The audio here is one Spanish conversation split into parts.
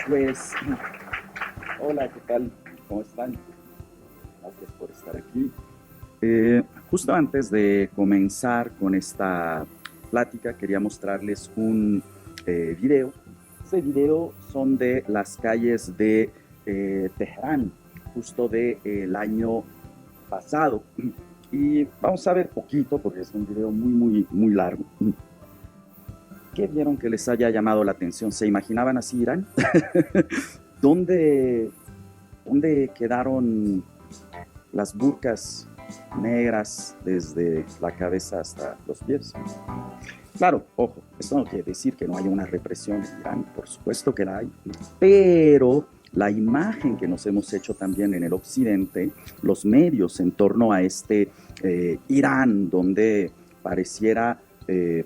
Pues, hola, ¿qué tal? ¿Cómo están? Gracias por estar aquí. Justo antes de comenzar con esta plática, quería mostrarles un video. Este video son de las calles de Teherán, justo del año pasado. Y vamos a ver poquito, porque es un video muy largo. ¿Qué vieron que les haya llamado la atención? ¿Se imaginaban así Irán? ¿Dónde, ¿Dónde quedaron las burcas negras desde la cabeza hasta los pies? Claro, ojo, esto no quiere decir que no haya una represión en Irán, por supuesto que la hay, pero la imagen que nos hemos hecho también en el occidente, los medios en torno a este Irán, donde pareciera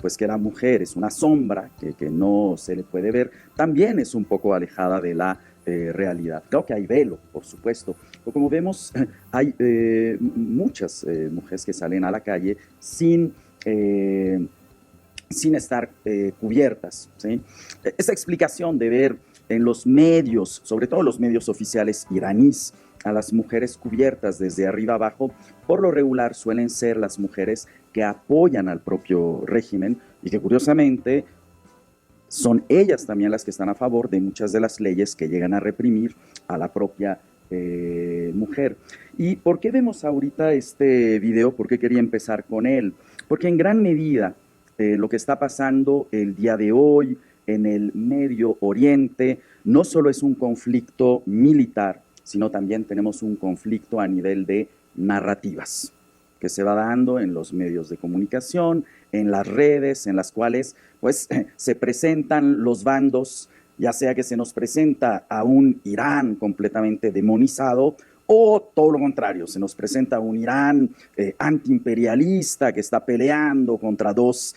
pues que la mujer es una sombra que no se le puede ver, también es un poco alejada de la realidad. Claro que hay velo, por supuesto, pero como vemos, hay muchas mujeres que salen a la calle sin estar cubiertas. ¿Sí? Esa explicación de ver en los medios, sobre todo los medios oficiales iraníes, a las mujeres cubiertas desde arriba abajo, por lo regular suelen ser las mujeres que apoyan al propio régimen y que curiosamente son ellas también las que están a favor de muchas de las leyes que llegan a reprimir a la propia mujer. ¿Y por qué vemos ahorita este video? ¿Por qué quería empezar con él? Porque en gran medida lo que está pasando el día de hoy en el Medio Oriente no solo es un conflicto militar, sino también tenemos un conflicto a nivel de narrativas que se va dando en los medios de comunicación, en las redes, en las cuales pues se presentan los bandos, ya sea que se nos presenta a un Irán completamente demonizado o todo lo contrario, se nos presenta un Irán antiimperialista que está peleando contra dos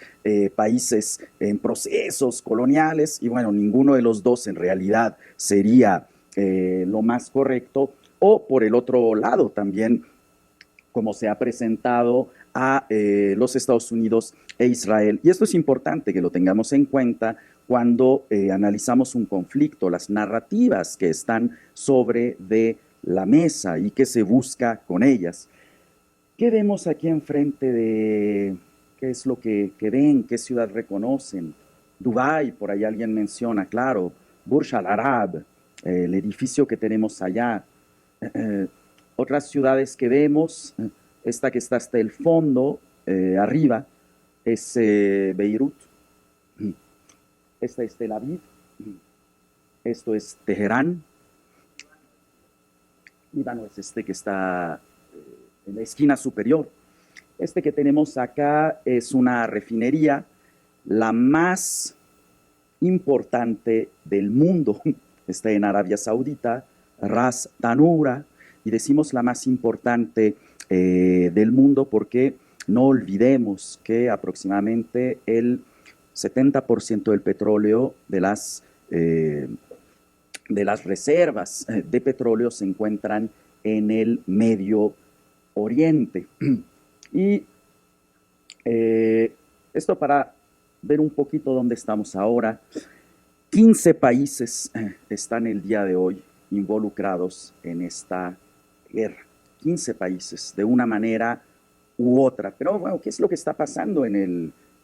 países en procesos coloniales y bueno, ninguno de los dos en realidad sería lo más correcto, o por el otro lado también como se ha presentado a los Estados Unidos e Israel. Y esto es importante que lo tengamos en cuenta cuando analizamos un conflicto, las narrativas que están sobre de la mesa y que se busca con ellas. ¿Qué vemos aquí enfrente de qué es lo que ven, qué ciudad reconocen? Dubái, por ahí alguien menciona, claro, Burj Al Arab, el edificio que tenemos allá. Eh, Otras ciudades que vemos, esta que está hasta el fondo, arriba, es Beirut, esta es Tel Aviv, esto es Teherán, Líbano es este que está en la esquina superior. Este que tenemos acá es una refinería, la más importante del mundo, está en Arabia Saudita, Ras Tanura, y decimos la más importante del mundo porque no olvidemos que aproximadamente el 70% del petróleo de las reservas de petróleo se encuentran en el Medio Oriente. Y esto para ver un poquito dónde estamos ahora. 15 países están el día de hoy involucrados en esta guerra. 15 países, de una manera u otra. Pero bueno, ¿qué es lo que está pasando en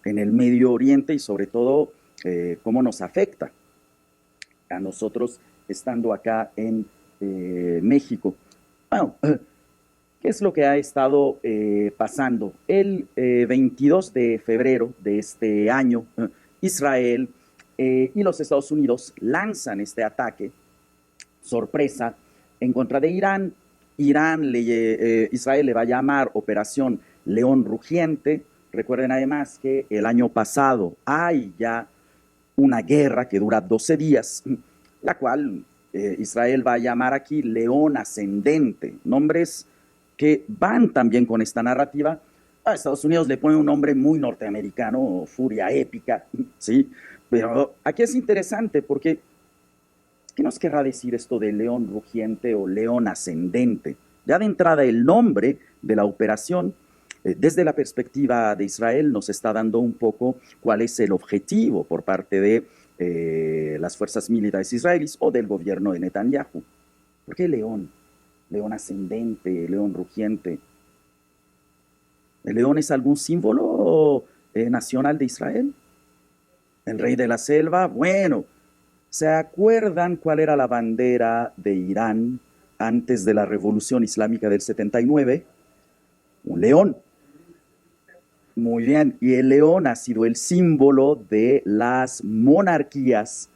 el Medio Oriente y sobre todo cómo nos afecta a nosotros estando acá en México? Bueno, ¿qué es lo que ha estado pasando? El 22 de febrero de este año, Israel y los Estados Unidos lanzan este ataque sorpresa en contra de Irán. Israel le va a llamar Operación León Rugiente. Recuerden además que el año pasado hay ya una guerra que dura 12 días, la cual Israel va a llamar aquí León Ascendente, nombres que van también con esta narrativa. A Estados Unidos le pone un nombre muy norteamericano, Furia Épica, ¿sí? Pero aquí es interesante porque ¿qué nos querrá decir esto de león rugiente o león ascendente? Ya de entrada el nombre de la operación, desde la perspectiva de Israel, nos está dando un poco cuál es el objetivo por parte de las fuerzas militares israelíes o del gobierno de Netanyahu. ¿Por qué león? León ascendente, león rugiente. ¿El león es algún símbolo nacional de Israel? ¿El rey de la selva? Bueno, ¿se acuerdan cuál era la bandera de Irán antes de la revolución islámica del 79? Un león. Muy bien, y el león ha sido el símbolo de las monarquías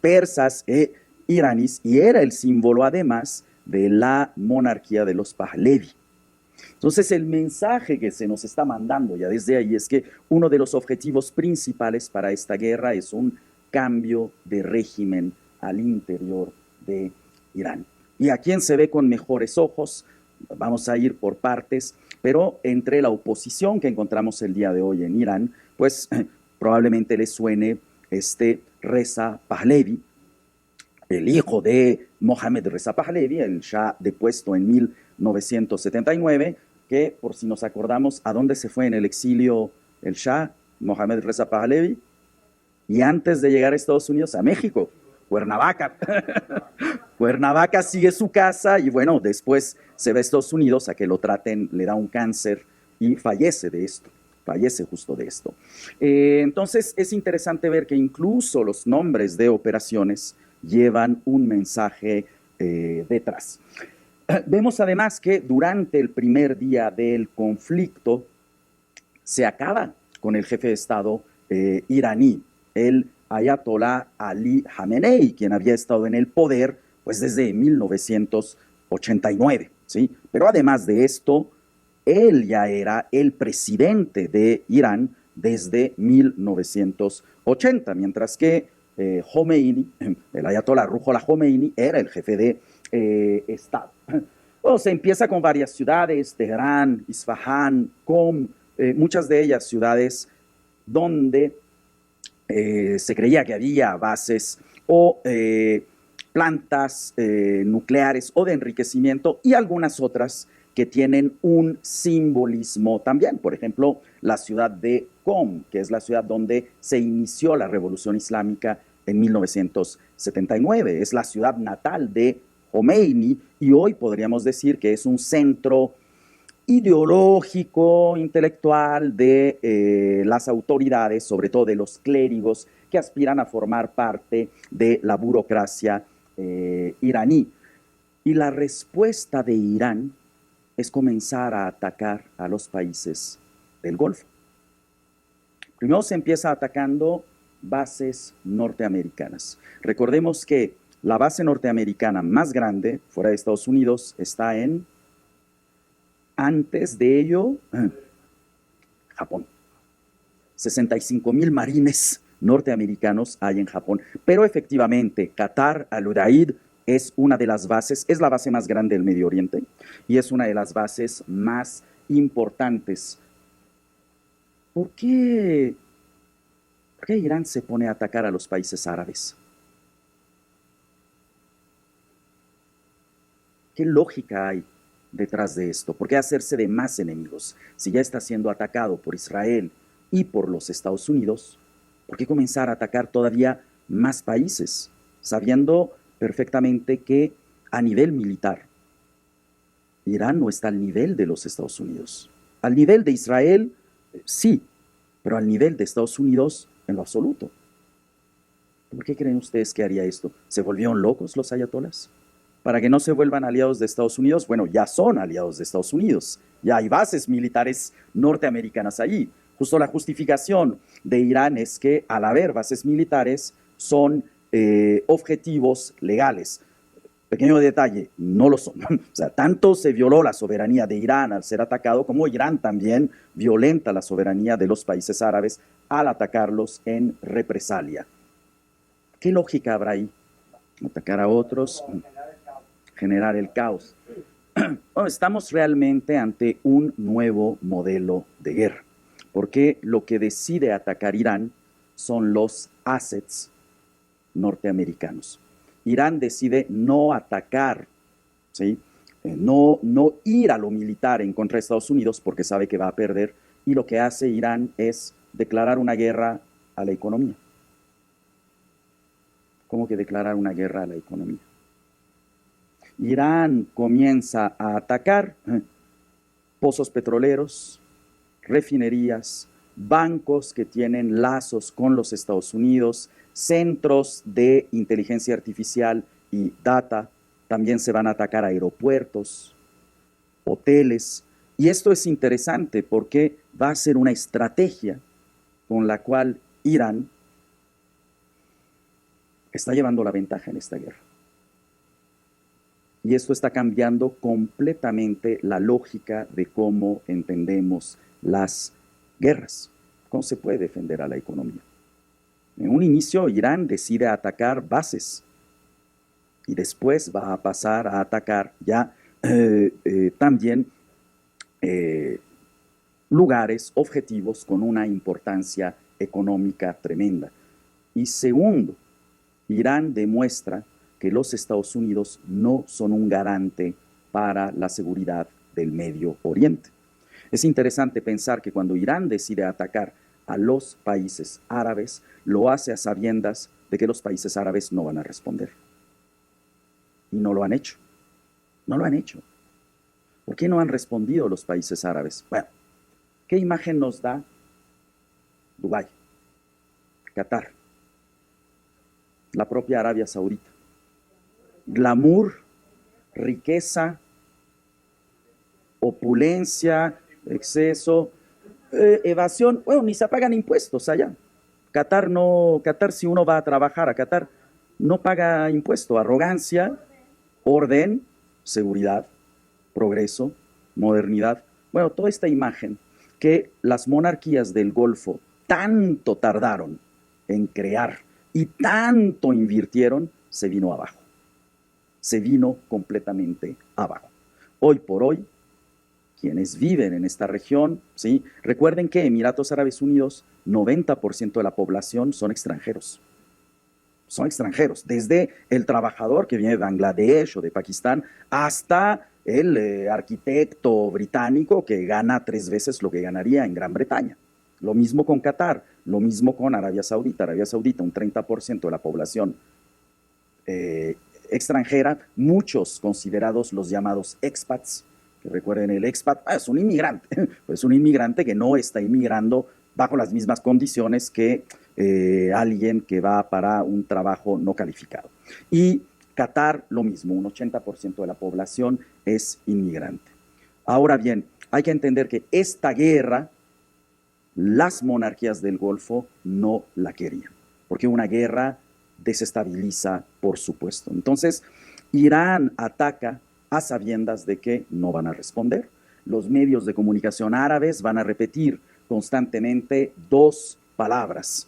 persas e iraníes y era el símbolo además de la monarquía de los Pahlavi. Entonces el mensaje que se nos está mandando ya desde ahí es que uno de los objetivos principales para esta guerra es un cambio de régimen al interior de Irán. ¿Y a quién se ve con mejores ojos? Vamos a ir por partes, pero entre la oposición que encontramos el día de hoy en Irán, pues probablemente les suene Reza Pahlavi, el hijo de Mohammad Reza Pahlavi, el Shah depuesto en 1979, que por si nos acordamos, ¿a dónde se fue en el exilio el Shah, Mohammad Reza Pahlavi? Y antes de llegar a Estados Unidos, a México, Cuernavaca. Cuernavaca sigue su casa y bueno, después se va a Estados Unidos a que lo traten, le da un cáncer y fallece de esto, fallece justo de esto. Entonces es interesante ver que incluso los nombres de operaciones llevan un mensaje detrás. Vemos además que durante el primer día del conflicto se acaba con el jefe de Estado iraní, el Ayatollah Ali Khamenei, quien había estado en el poder pues desde 1989, ¿sí? Pero además de esto, él ya era el presidente de Irán desde 1980, mientras que Khomeini, el Ayatollah Ruhollah Khomeini, era el jefe de Estado. Bueno, se empieza con varias ciudades, Teherán, Isfahán, Qom, muchas de ellas ciudades donde se creía que había bases o plantas nucleares o de enriquecimiento y algunas otras que tienen un simbolismo también. Por ejemplo, la ciudad de Qom, que es la ciudad donde se inició la Revolución Islámica en 1979. Es la ciudad natal de Khomeini y hoy podríamos decir que es un centro ideológico, intelectual de las autoridades, sobre todo de los clérigos que aspiran a formar parte de la burocracia iraní. Y la respuesta de Irán es comenzar a atacar a los países del Golfo. Primero se empieza atacando bases norteamericanas. Recordemos que la base norteamericana más grande fuera de Estados Unidos está en, antes de ello, Japón. 65,000 marines norteamericanos hay en Japón. Pero efectivamente, Qatar al-Udeid es una de las bases, es la base más grande del Medio Oriente y es una de las bases más importantes. ¿Por qué Irán se pone a atacar a los países árabes? ¿Qué lógica hay detrás de esto? ¿Por qué hacerse de más enemigos? Si ya está siendo atacado por Israel y por los Estados Unidos, ¿por qué comenzar a atacar todavía más países? Sabiendo perfectamente que a nivel militar, Irán no está al nivel de los Estados Unidos. Al nivel de Israel, sí, pero al nivel de Estados Unidos, en lo absoluto. ¿Por qué creen ustedes que haría esto? ¿Se volvieron locos los ayatolás? Para que no se vuelvan aliados de Estados Unidos, bueno, ya son aliados de Estados Unidos, ya hay bases militares norteamericanas allí. Justo la justificación de Irán es que al haber bases militares son objetivos legales. Pequeño detalle, no lo son. O sea, tanto se violó la soberanía de Irán al ser atacado, como Irán también violenta la soberanía de los países árabes al atacarlos en represalia. ¿Qué lógica habrá ahí? Atacar a otros, generar el caos. Bueno, estamos realmente ante un nuevo modelo de guerra, porque lo que decide atacar Irán son los assets norteamericanos. Irán decide no atacar, ¿sí? No ir a lo militar en contra de Estados Unidos porque sabe que va a perder, y lo que hace Irán es declarar una guerra a la economía. como que declarar una guerra a la economía. Irán comienza a atacar pozos petroleros, refinerías, bancos que tienen lazos con los Estados Unidos, centros de inteligencia artificial y data, también se van a atacar aeropuertos, hoteles, y esto es interesante porque va a ser una estrategia con la cual Irán está llevando la ventaja en esta guerra. Y esto está cambiando completamente la lógica de cómo entendemos las guerras. ¿Cómo se puede defender a la economía? En un inicio, Irán decide atacar bases y después va a pasar a atacar ya también lugares, objetivos con una importancia económica tremenda. Y segundo, Irán demuestra que los Estados Unidos no son un garante para la seguridad del Medio Oriente. Es interesante pensar que cuando Irán decide atacar a los países árabes, lo hace a sabiendas de que los países árabes no van a responder. Y no lo han hecho. No lo han hecho. ¿Por qué no han respondido los países árabes? Bueno, ¿qué imagen nos da Dubái, Qatar, la propia Arabia Saudita? Glamour, riqueza, opulencia, exceso, evasión. Bueno, ni se pagan impuestos allá. Qatar no, Qatar si uno va a trabajar a Qatar, no paga impuesto. Arrogancia, orden, seguridad, progreso, modernidad. Bueno, toda esta imagen que las monarquías del Golfo tanto tardaron en crear y tanto invirtieron, se vino abajo. Se vino completamente abajo. Hoy por hoy, quienes viven en esta región, ¿sí? Recuerden que Emiratos Árabes Unidos, 90% de la población son extranjeros. Son extranjeros, desde el trabajador que viene de Bangladesh o de Pakistán hasta el arquitecto británico que gana 3 veces lo que ganaría en Gran Bretaña. Lo mismo con Qatar, lo mismo con Arabia Saudita. Arabia Saudita, un 30% de la población extranjera, muchos considerados los llamados expats, que recuerden el expat, es un inmigrante, es un inmigrante que no está inmigrando bajo las mismas condiciones que alguien que va para un trabajo no calificado. Y Qatar, lo mismo, un 80% de la población es inmigrante. Ahora bien, hay que entender que esta guerra, las monarquías del Golfo no la querían, porque una guerra desestabiliza, por supuesto. Entonces, Irán ataca a sabiendas de que no van a responder. Los medios de comunicación árabes van a repetir constantemente 2 palabras: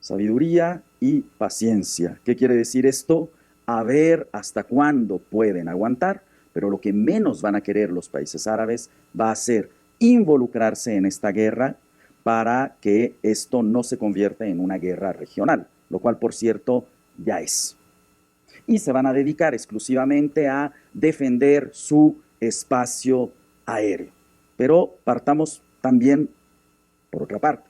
sabiduría y paciencia. ¿Qué quiere decir esto? A ver hasta cuándo pueden aguantar, pero lo que menos van a querer los países árabes va a ser involucrarse en esta guerra para que esto no se convierta en una guerra regional, lo cual, por cierto, ya es. Y se van a dedicar exclusivamente a defender su espacio aéreo. Pero partamos también por otra parte.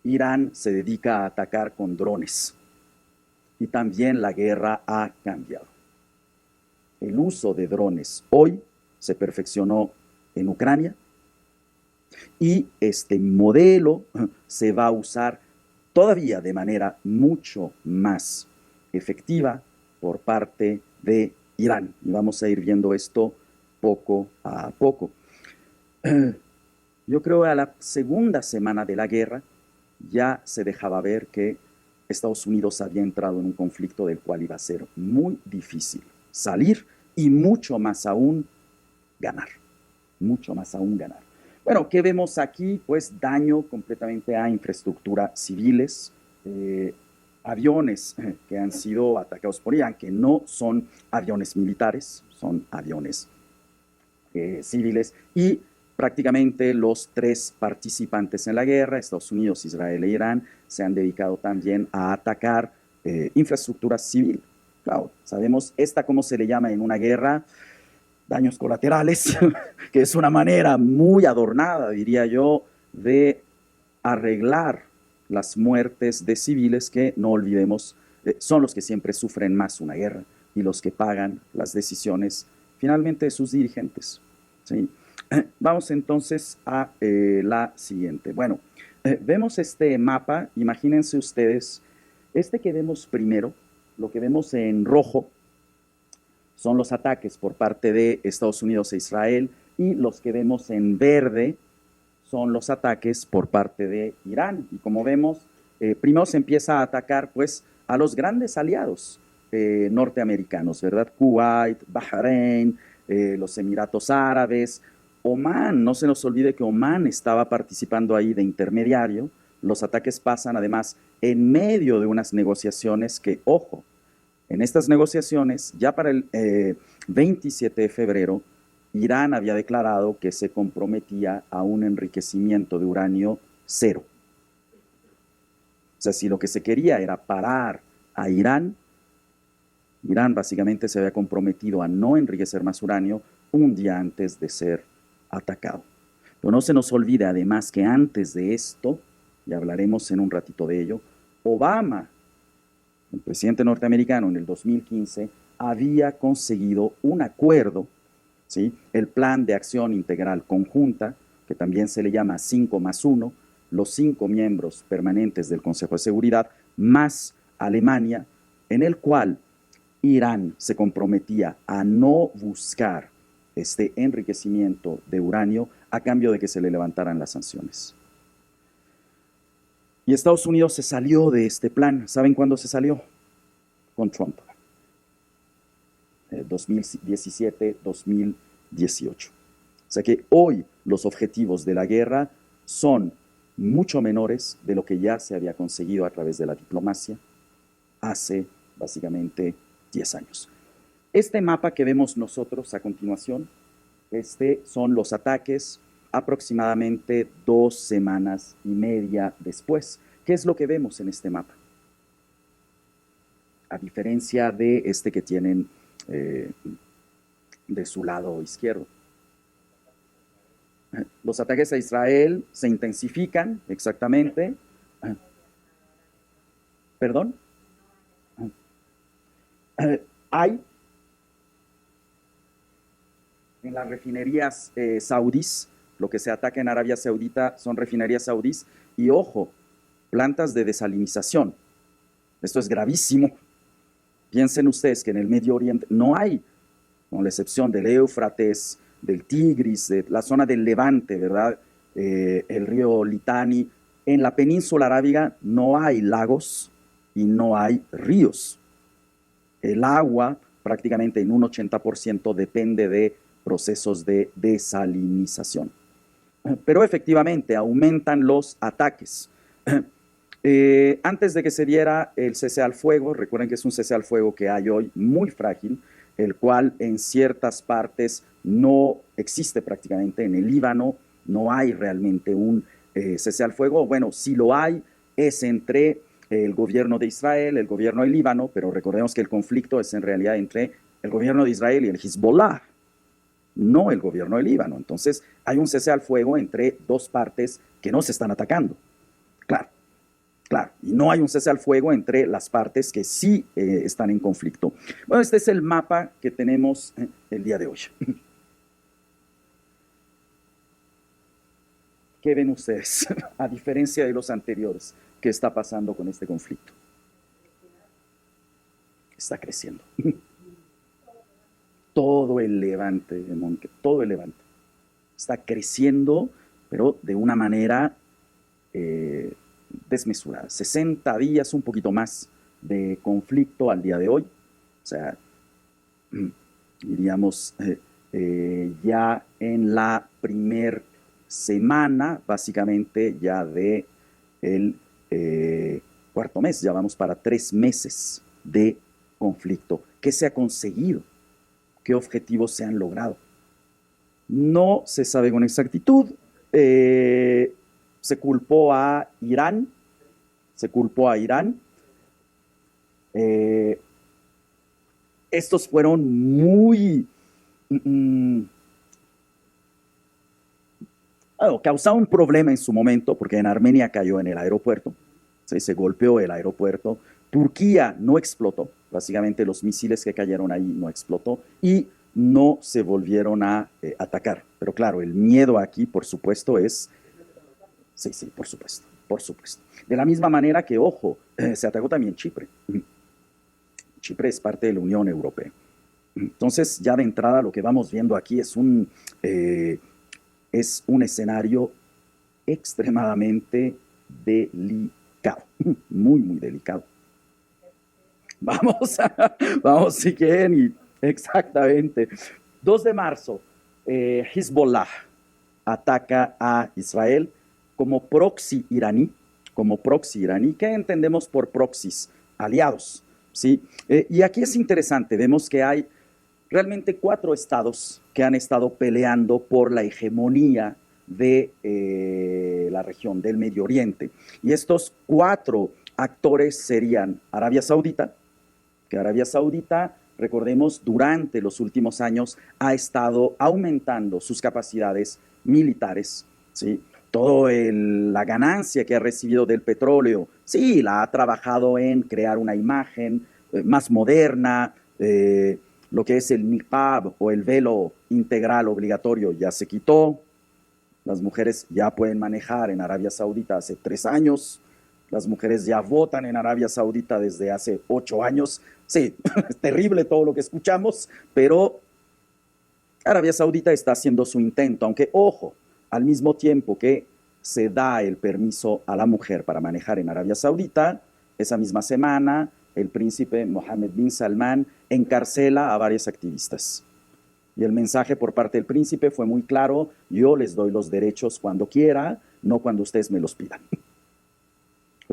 Irán se dedica a atacar con drones. Y también la guerra ha cambiado. El uso de drones hoy se perfeccionó en Ucrania y este modelo se va a usar todavía de manera mucho más efectiva por parte de Irán. Y vamos a ir viendo esto poco a poco. Yo creo que a la segunda semana de la guerra ya se dejaba ver que Estados Unidos había entrado en un conflicto del cual iba a ser muy difícil salir y mucho más aún ganar. Mucho más aún ganar. Bueno, ¿qué vemos aquí? Pues daño completamente a infraestructura civiles, aviones que han sido atacados por Irán, que no son aviones militares, son aviones civiles, y prácticamente los 3 participantes en la guerra, Estados Unidos, Israel e Irán, se han dedicado también a atacar infraestructura civil. Claro, sabemos cómo se le llama en una guerra: daños colaterales, que es una manera muy adornada, diría yo, de arreglar las muertes de civiles que, no olvidemos, son los que siempre sufren más una guerra y los que pagan las decisiones finalmente de sus dirigentes. ¿Sí? Vamos entonces a la siguiente. Bueno, vemos este mapa, imagínense ustedes, este que vemos primero, lo que vemos en rojo, son los ataques por parte de Estados Unidos e Israel, y los que vemos en verde son los ataques por parte de Irán. Y como vemos, primero se empieza a atacar pues a los grandes aliados norteamericanos, ¿verdad? Kuwait, Bahrein, los Emiratos Árabes, Omán. No se nos olvide que Omán estaba participando ahí de intermediario. Los ataques pasan además en medio de unas negociaciones que, ojo, en estas negociaciones, ya para el 27 de febrero, Irán había declarado que se comprometía a un enriquecimiento de uranio cero. O sea, si lo que se quería era parar a Irán, Irán básicamente se había comprometido a no enriquecer más uranio un día antes de ser atacado. Pero no se nos olvide además que antes de esto, y hablaremos en un ratito de ello, Obama, el presidente norteamericano en el 2015, había conseguido un acuerdo, ¿sí? El Plan de Acción Integral Conjunta, que también se le llama 5+1, los 5 miembros permanentes del Consejo de Seguridad, más Alemania, en el cual Irán se comprometía a no buscar este enriquecimiento de uranio a cambio de que se le levantaran las sanciones. Y Estados Unidos se salió de este plan. ¿Saben cuándo se salió? Con Trump. 2017, 2018. O sea que hoy los objetivos de la guerra son mucho menores de lo que ya se había conseguido a través de la diplomacia hace básicamente 10 años. Este mapa que vemos nosotros a continuación, son los ataques aproximadamente 2 semanas y media después. ¿Qué es lo que vemos en este mapa? A diferencia de este que tienen de su lado izquierdo. Los ataques a Israel se intensifican, exactamente. ¿Perdón? Hay en las refinerías saudíes, lo que se ataca en Arabia Saudita son refinerías saudíes, y ojo, plantas de desalinización. Esto es gravísimo. Piensen ustedes que en el Medio Oriente no hay, con la excepción del Éufrates, del Tigris, de la zona del Levante, ¿verdad? El río Litani. En la península arábiga no hay lagos y no hay ríos. El agua prácticamente en un 80% depende de procesos de desalinización. Pero efectivamente aumentan los ataques. Antes de que se diera el cese al fuego, recuerden que es un cese al fuego que hay hoy muy frágil, el cual en ciertas partes no existe prácticamente. En el Líbano no hay realmente un cese al fuego. Bueno, si lo hay, es entre el gobierno de Israel, el gobierno del Líbano, pero recordemos que el conflicto es en realidad entre el gobierno de Israel y el Hezbollah, no el gobierno del Líbano. Entonces hay un cese al fuego entre dos partes que no se están atacando. Claro, claro. Y no hay un cese al fuego entre las partes que sí están en conflicto. Bueno, este es el mapa que tenemos el día de hoy. ¿Qué ven ustedes? A diferencia de los anteriores, ¿qué está pasando con este conflicto? Está creciendo. Todo el levante, todo el levante. Está creciendo, pero de una manera desmesurada. 60 días, un poquito más de conflicto al día de hoy. O sea, diríamos, ya en la primer semana, básicamente ya de el cuarto mes, ya vamos para 3 meses de conflicto. ¿Qué se ha conseguido? ¿Qué objetivos se han logrado? No se sabe con exactitud. Se culpó a Irán. Estos fueron muy... causaron un problema en su momento porque en Armenia cayó en el aeropuerto. ¿Sí? Se golpeó el aeropuerto Turquía no explotó, básicamente los misiles que cayeron ahí no explotó y no se volvieron a atacar. Pero claro, el miedo aquí, por supuesto, es... Sí, sí, por supuesto, por supuesto. De la misma manera que, ojo, se atacó también Chipre. Chipre es parte de la Unión Europea. Entonces, ya de entrada, lo que vamos viendo aquí es un escenario extremadamente delicado, muy, muy delicado. Vamos, vamos si quieren, y exactamente. 2 de marzo, Hezbollah ataca a Israel como proxy iraní, ¿Qué entendemos por proxies? Aliados, ¿sí? Y aquí es interesante, vemos que hay realmente 4 estados que han estado peleando por la hegemonía de la región del Medio Oriente. Y estos 4 actores serían Arabia Saudita, que Arabia Saudita, recordemos, durante los últimos años ha estado aumentando sus capacidades militares, ¿sí? Toda la ganancia que ha recibido del petróleo, sí, la ha trabajado en crear una imagen más moderna, lo que es el niqab o el velo integral obligatorio ya se quitó, las mujeres ya pueden manejar en Arabia Saudita hace 3 años, las mujeres ya votan en Arabia Saudita desde hace 8 años. Sí, es terrible todo lo que escuchamos, pero Arabia Saudita está haciendo su intento, aunque, ojo, al mismo tiempo que se da el permiso a la mujer para manejar en Arabia Saudita, esa misma semana el príncipe Mohammed bin Salman encarcela a varios activistas. Y el mensaje por parte del príncipe fue muy claro: yo les doy los derechos cuando quiera, no cuando ustedes me los pidan.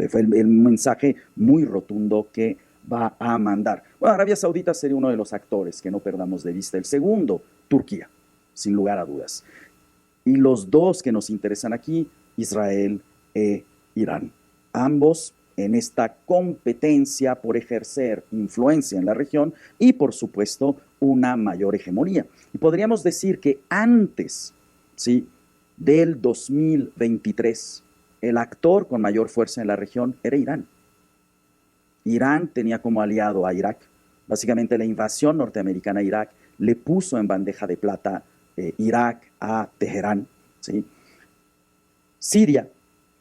Fue el mensaje muy rotundo que va a mandar. Bueno, Arabia Saudita sería uno de los actores que no perdamos de vista. El segundo, Turquía, sin lugar a dudas. Y los 2 que nos interesan aquí, Israel e Irán. Ambos en esta competencia por ejercer influencia en la región y, por supuesto, una mayor hegemonía. Y podríamos decir que antes, ¿sí?, del 2023, el actor con mayor fuerza en la región era Irán. Irán tenía como aliado a Irak. Básicamente la invasión norteamericana a Irak le puso en bandeja de plata Irak a Teherán, ¿sí? Siria,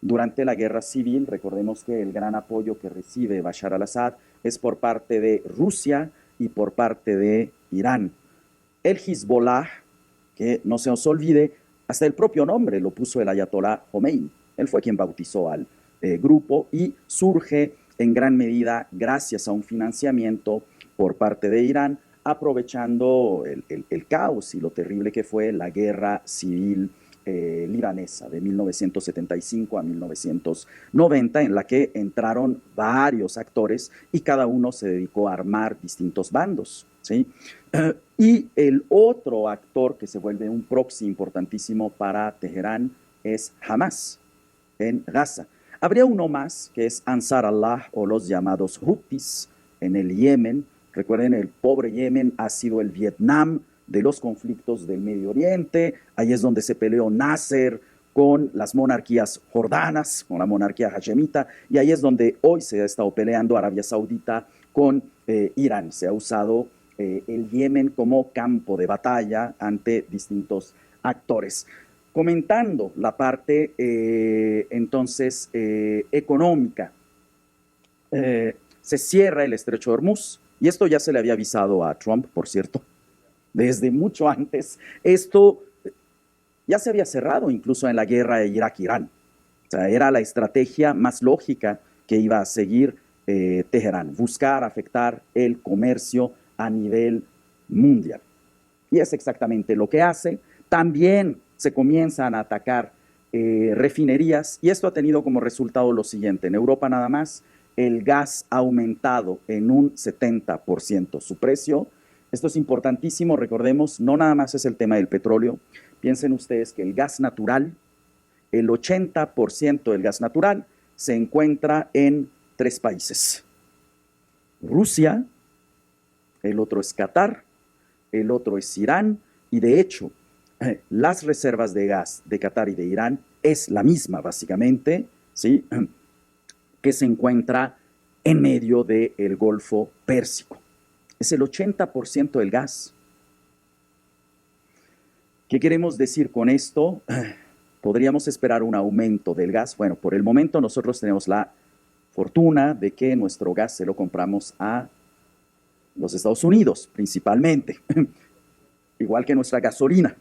durante la guerra civil, recordemos que el gran apoyo que recibe Bashar al-Assad es por parte de Rusia y por parte de Irán. El Hezbollah, que no se nos olvide, hasta el propio nombre lo puso el ayatolá Khomeini. Él fue quien bautizó al grupo y surge en gran medida gracias a un financiamiento por parte de Irán, aprovechando el caos y lo terrible que fue la guerra civil libanesa de 1975 a 1990, en la que entraron varios actores y cada uno se dedicó a armar distintos bandos, ¿sí? Y el otro actor que se vuelve un proxy importantísimo para Teherán es Hamas, en Gaza. Habría uno más, que es Ansar Allah, o los llamados Houthis, en el Yemen. Recuerden, el pobre Yemen ha sido el Vietnam de los conflictos del Medio Oriente. Ahí es donde se peleó Nasser con las monarquías jordanas, con la monarquía hashemita, y ahí es donde hoy se ha estado peleando Arabia Saudita con Irán. Se ha usado el Yemen como campo de batalla ante distintos actores. Comentando la parte entonces económica, se cierra el estrecho de Hormuz, y esto ya se le había avisado a Trump, por cierto, desde mucho antes. Esto ya se había cerrado incluso en la guerra de Irak-Irán. O sea, era la estrategia más lógica que iba a seguir Teherán, buscar afectar el comercio a nivel mundial. Y es exactamente lo que hace. También se comienzan a atacar refinerías, y esto ha tenido como resultado lo siguiente: en Europa nada más, el gas ha aumentado en un 70% su precio. Esto es importantísimo, recordemos, no nada más es el tema del petróleo. Piensen ustedes que el gas natural, el 80% del gas natural se encuentra en 3 países: Rusia, el otro es Qatar, el otro es Irán, y de hecho, las reservas de gas de Qatar y de Irán es la misma, básicamente, ¿sí?, que se encuentra en medio del Golfo Pérsico. Es el 80% del gas. ¿Qué queremos decir con esto? ¿Podríamos esperar un aumento del gas? Bueno, por el momento nosotros tenemos la fortuna de que nuestro gas se lo compramos a los Estados Unidos, principalmente, igual que nuestra gasolina.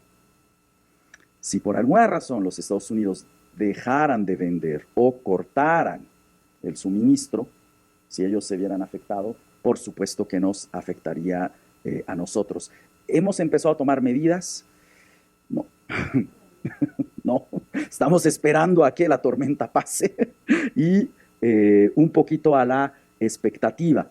Si por alguna razón los Estados Unidos dejaran de vender o cortaran el suministro, si ellos se vieran afectados, por supuesto que nos afectaría a nosotros. ¿Hemos empezado a tomar medidas? No. No, estamos esperando a que la tormenta pase y un poquito a la expectativa.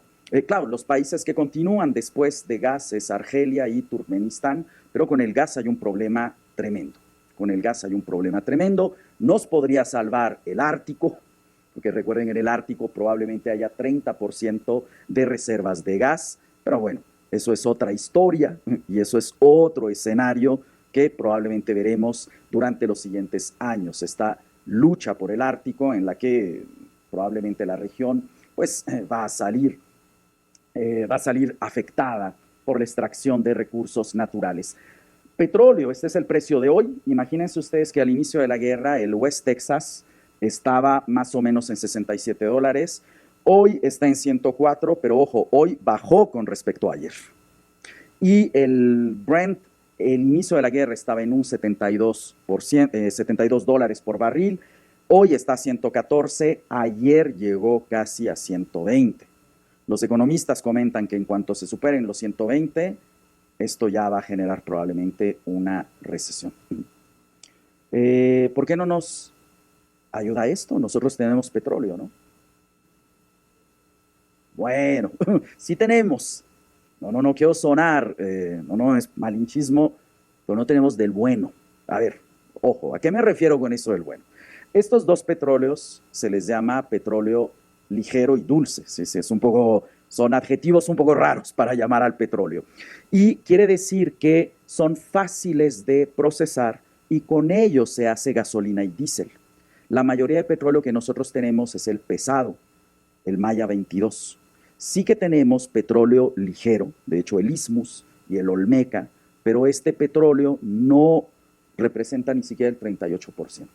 Claro, los países que continúan después de gas es Argelia y Turkmenistán, pero con el gas hay un problema tremendo. Con el gas hay un problema tremendo. Nos podría salvar el Ártico, porque recuerden, en el Ártico probablemente haya 30% de reservas de gas, pero bueno, eso es otra historia y eso es otro escenario que probablemente veremos durante los siguientes años. Esta lucha por el Ártico en la que probablemente la región pues, va a salir afectada por la extracción de recursos naturales. Petróleo, este es el precio de hoy. Imagínense ustedes que al inicio de la guerra el West Texas estaba más o menos en $67. Hoy está en 104, pero ojo, hoy bajó con respecto a ayer. Y el Brent, el inicio de la guerra estaba en un 72 dólares por barril. Hoy está a 114, ayer llegó casi a 120. Los economistas comentan que en cuanto se superen los 120, esto ya va a generar probablemente una recesión. ¿Por qué no nos ayuda esto? Nosotros tenemos petróleo, ¿no? Bueno, sí tenemos. No quiero sonar, no es malinchismo, pero no tenemos del bueno. A ver, ojo, ¿a qué me refiero con eso del bueno? Estos dos petróleos se les llama petróleo ligero y dulce. Son adjetivos un poco raros para llamar al petróleo. Y quiere decir que son fáciles de procesar y con ellos se hace gasolina y diésel. La mayoría de petróleo que nosotros tenemos es el pesado, el Maya 22. Sí que tenemos petróleo ligero, de hecho el Isthmus y el Olmeca, pero este petróleo no representa ni siquiera el 38%.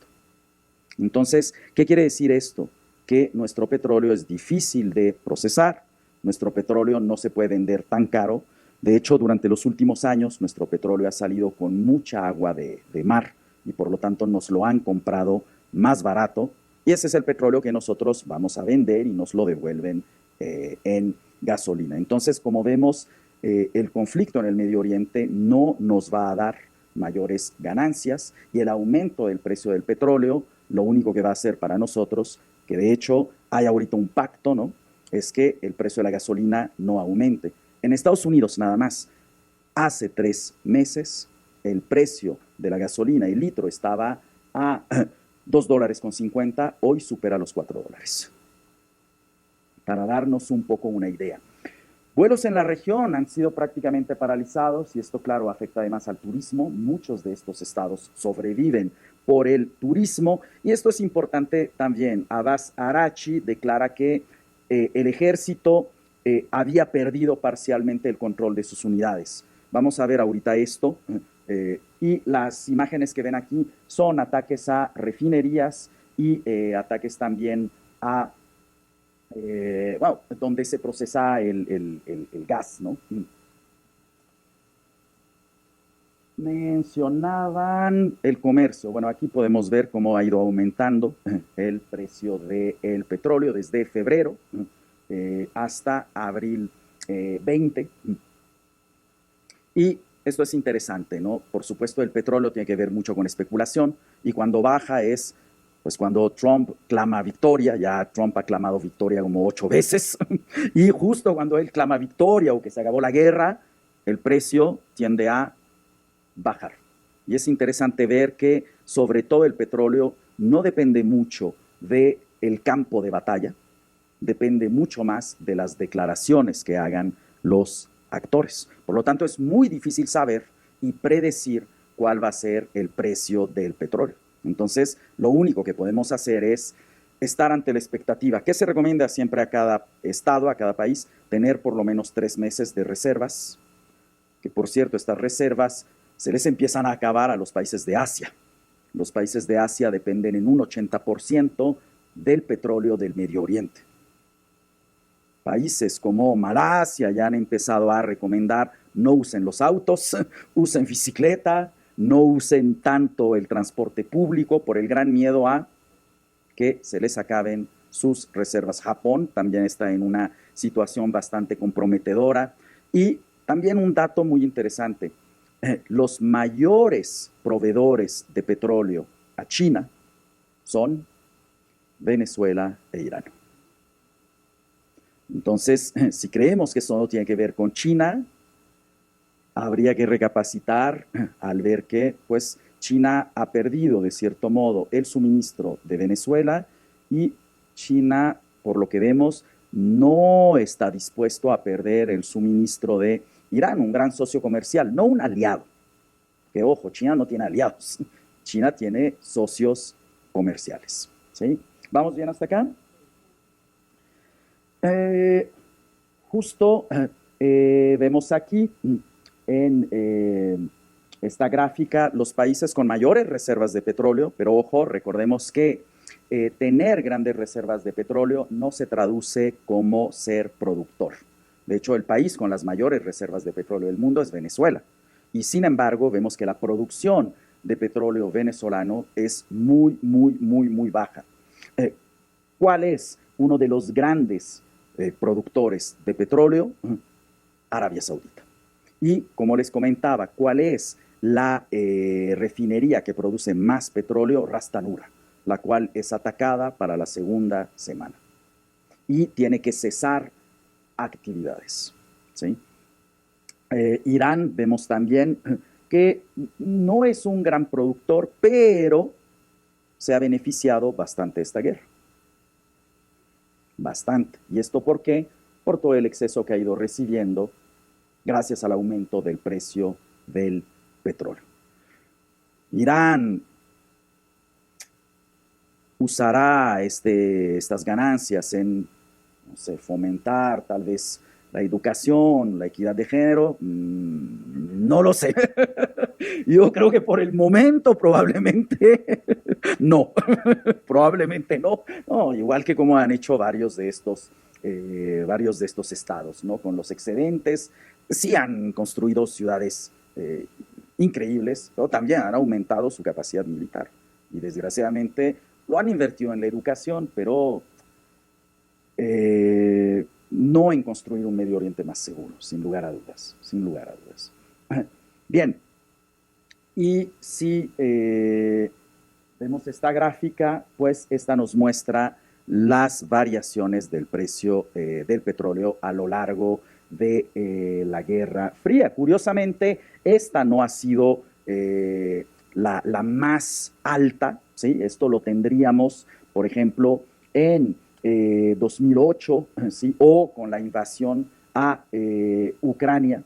Entonces, ¿qué quiere decir esto? Que nuestro petróleo es difícil de procesar, nuestro petróleo no se puede vender tan caro. De hecho, durante los últimos años, nuestro petróleo ha salido con mucha agua de mar y por lo tanto nos lo han comprado más barato. Y ese es el petróleo que nosotros vamos a vender y nos lo devuelven en gasolina. Entonces, como vemos, el conflicto en el Medio Oriente no nos va a dar mayores ganancias y el aumento del precio del petróleo, lo único que va a hacer para nosotros, que de hecho hay ahorita un pacto, ¿no?, es que el precio de la gasolina no aumente. En Estados Unidos nada más, hace 3 meses, el precio de la gasolina, el litro, estaba a $2.50, hoy supera los $4. Para darnos un poco una idea. Vuelos en la región han sido prácticamente paralizados y esto, claro, afecta además al turismo. Muchos de estos estados sobreviven por el turismo y esto es importante también. Abbas Araghchi declara que el ejército había perdido parcialmente el control de sus unidades. Vamos a ver ahorita esto y las imágenes que ven aquí son ataques a refinerías y ataques también a donde se procesa el gas, ¿no? Mencionaban el comercio. Bueno, aquí podemos ver cómo ha ido aumentando el precio del petróleo desde febrero hasta abril 20. Y esto es interesante, ¿no? Por supuesto, el petróleo tiene que ver mucho con especulación y cuando baja es pues cuando Trump clama victoria. Ya Trump ha clamado victoria como 8 veces, y justo cuando él clama victoria o que se acabó la guerra, el precio tiende a bajar. Y es interesante ver que sobre todo el petróleo no depende mucho del campo de batalla, depende mucho más de las declaraciones que hagan los actores. Por lo tanto, es muy difícil saber y predecir cuál va a ser el precio del petróleo. Entonces, lo único que podemos hacer es estar ante la expectativa. ¿Qué se recomienda siempre a cada estado, a cada país? Tener por lo menos 3 meses de reservas, que por cierto, estas reservas se les empiezan a acabar a los países de Asia. Los países de Asia dependen en un 80% del petróleo del Medio Oriente. Países como Malasia ya han empezado a recomendar no usen los autos, usen bicicleta, no usen tanto el transporte público por el gran miedo a que se les acaben sus reservas. Japón también está en una situación bastante comprometedora. Y también un dato muy interesante, los mayores proveedores de petróleo a China son Venezuela e Irán. Entonces, si creemos que eso no tiene que ver con China, habría que recapacitar al ver que pues, China ha perdido de cierto modo el suministro de Venezuela y China, por lo que vemos, no está dispuesto a perder el suministro de Irán, un gran socio comercial, no un aliado. Que ojo, China no tiene aliados, China tiene socios comerciales. ¿Sí? ¿Vamos bien hasta acá? Justo vemos aquí en esta gráfica los países con mayores reservas de petróleo, pero ojo, recordemos que tener grandes reservas de petróleo no se traduce como ser productor. De hecho, el país con las mayores reservas de petróleo del mundo es Venezuela. Y sin embargo, vemos que la producción de petróleo venezolano es muy, muy, muy, muy baja. ¿Cuál es uno de los grandes productores de petróleo? Arabia Saudita. Y como les comentaba, ¿cuál es la refinería que produce más petróleo? Ras Tanura, la cual es atacada para la segunda semana. Y tiene que cesar actividades. ¿Sí? Irán, vemos también que no es un gran productor, pero se ha beneficiado bastante de esta guerra. Bastante. ¿Y esto por qué? Por todo el exceso que ha ido recibiendo gracias al aumento del precio del petróleo. Irán usará estas ganancias en, no sé, fomentar tal vez la educación, la equidad de género, no lo sé. Yo creo que por el momento probablemente no, probablemente no. No, igual que como han hecho varios de estos estados, ¿no? Con los excedentes, sí han construido ciudades increíbles, pero también han aumentado su capacidad militar. Y desgraciadamente lo han invertido en la educación, pero no en construir un Medio Oriente más seguro, sin lugar a dudas, sin lugar a dudas. Bien, y si vemos esta gráfica, pues esta nos muestra las variaciones del precio del petróleo a lo largo de la Guerra Fría. Curiosamente, esta no ha sido la más alta, ¿sí? Esto lo tendríamos, por ejemplo, en 2008, ¿sí? O con la invasión a Ucrania,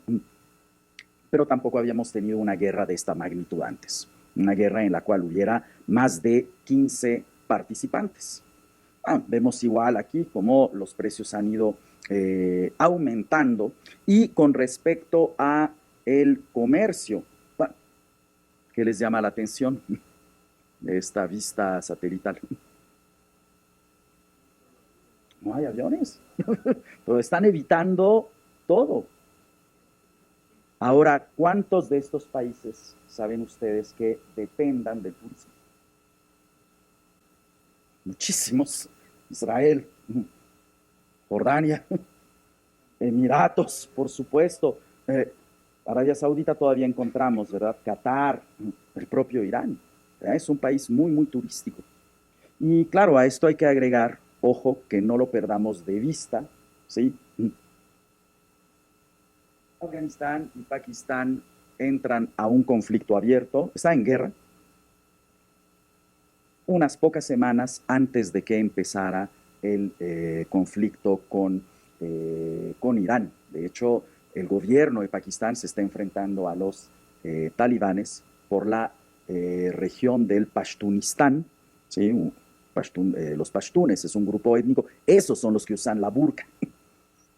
pero tampoco habíamos tenido una guerra de esta magnitud antes, una guerra en la cual hubiera más de 15 participantes. Vemos igual aquí cómo los precios han ido aumentando y con respecto a el comercio, ¿qué les llama la atención de esta vista satelital? No hay aviones, pero están evitando todo. Ahora, ¿cuántos de estos países saben ustedes que dependan del turismo? Muchísimos. Israel, Jordania, Emiratos, por supuesto. Arabia Saudita todavía encontramos, ¿verdad? Qatar, el propio Irán. Es un país muy, muy turístico. Y claro, a esto hay que agregar, ojo, que no lo perdamos de vista, ¿sí? Afganistán y Pakistán entran a un conflicto abierto, está en guerra, unas pocas semanas antes de que empezara el conflicto con Irán. De hecho, el gobierno de Pakistán se está enfrentando a los talibanes por la región del Pashtunistán, ¿sí? los pashtunes, es un grupo étnico, esos son los que usan la burka.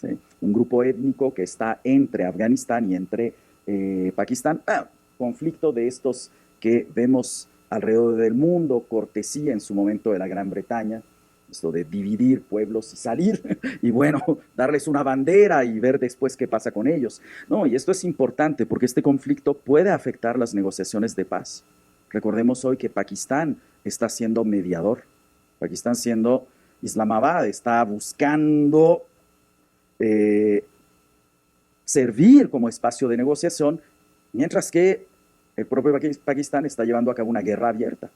¿Sí? Un grupo étnico que está entre Afganistán y entre Pakistán. Conflicto de estos que vemos alrededor del mundo, cortesía en su momento de la Gran Bretaña, esto de dividir pueblos y salir, y bueno, darles una bandera y ver después qué pasa con ellos. No, y esto es importante porque este conflicto puede afectar las negociaciones de paz. Recordemos hoy que Pakistán está siendo mediador. Pakistán siendo Islamabad, está buscando servir como espacio de negociación, mientras que el propio Pakistán está llevando a cabo una guerra abierta.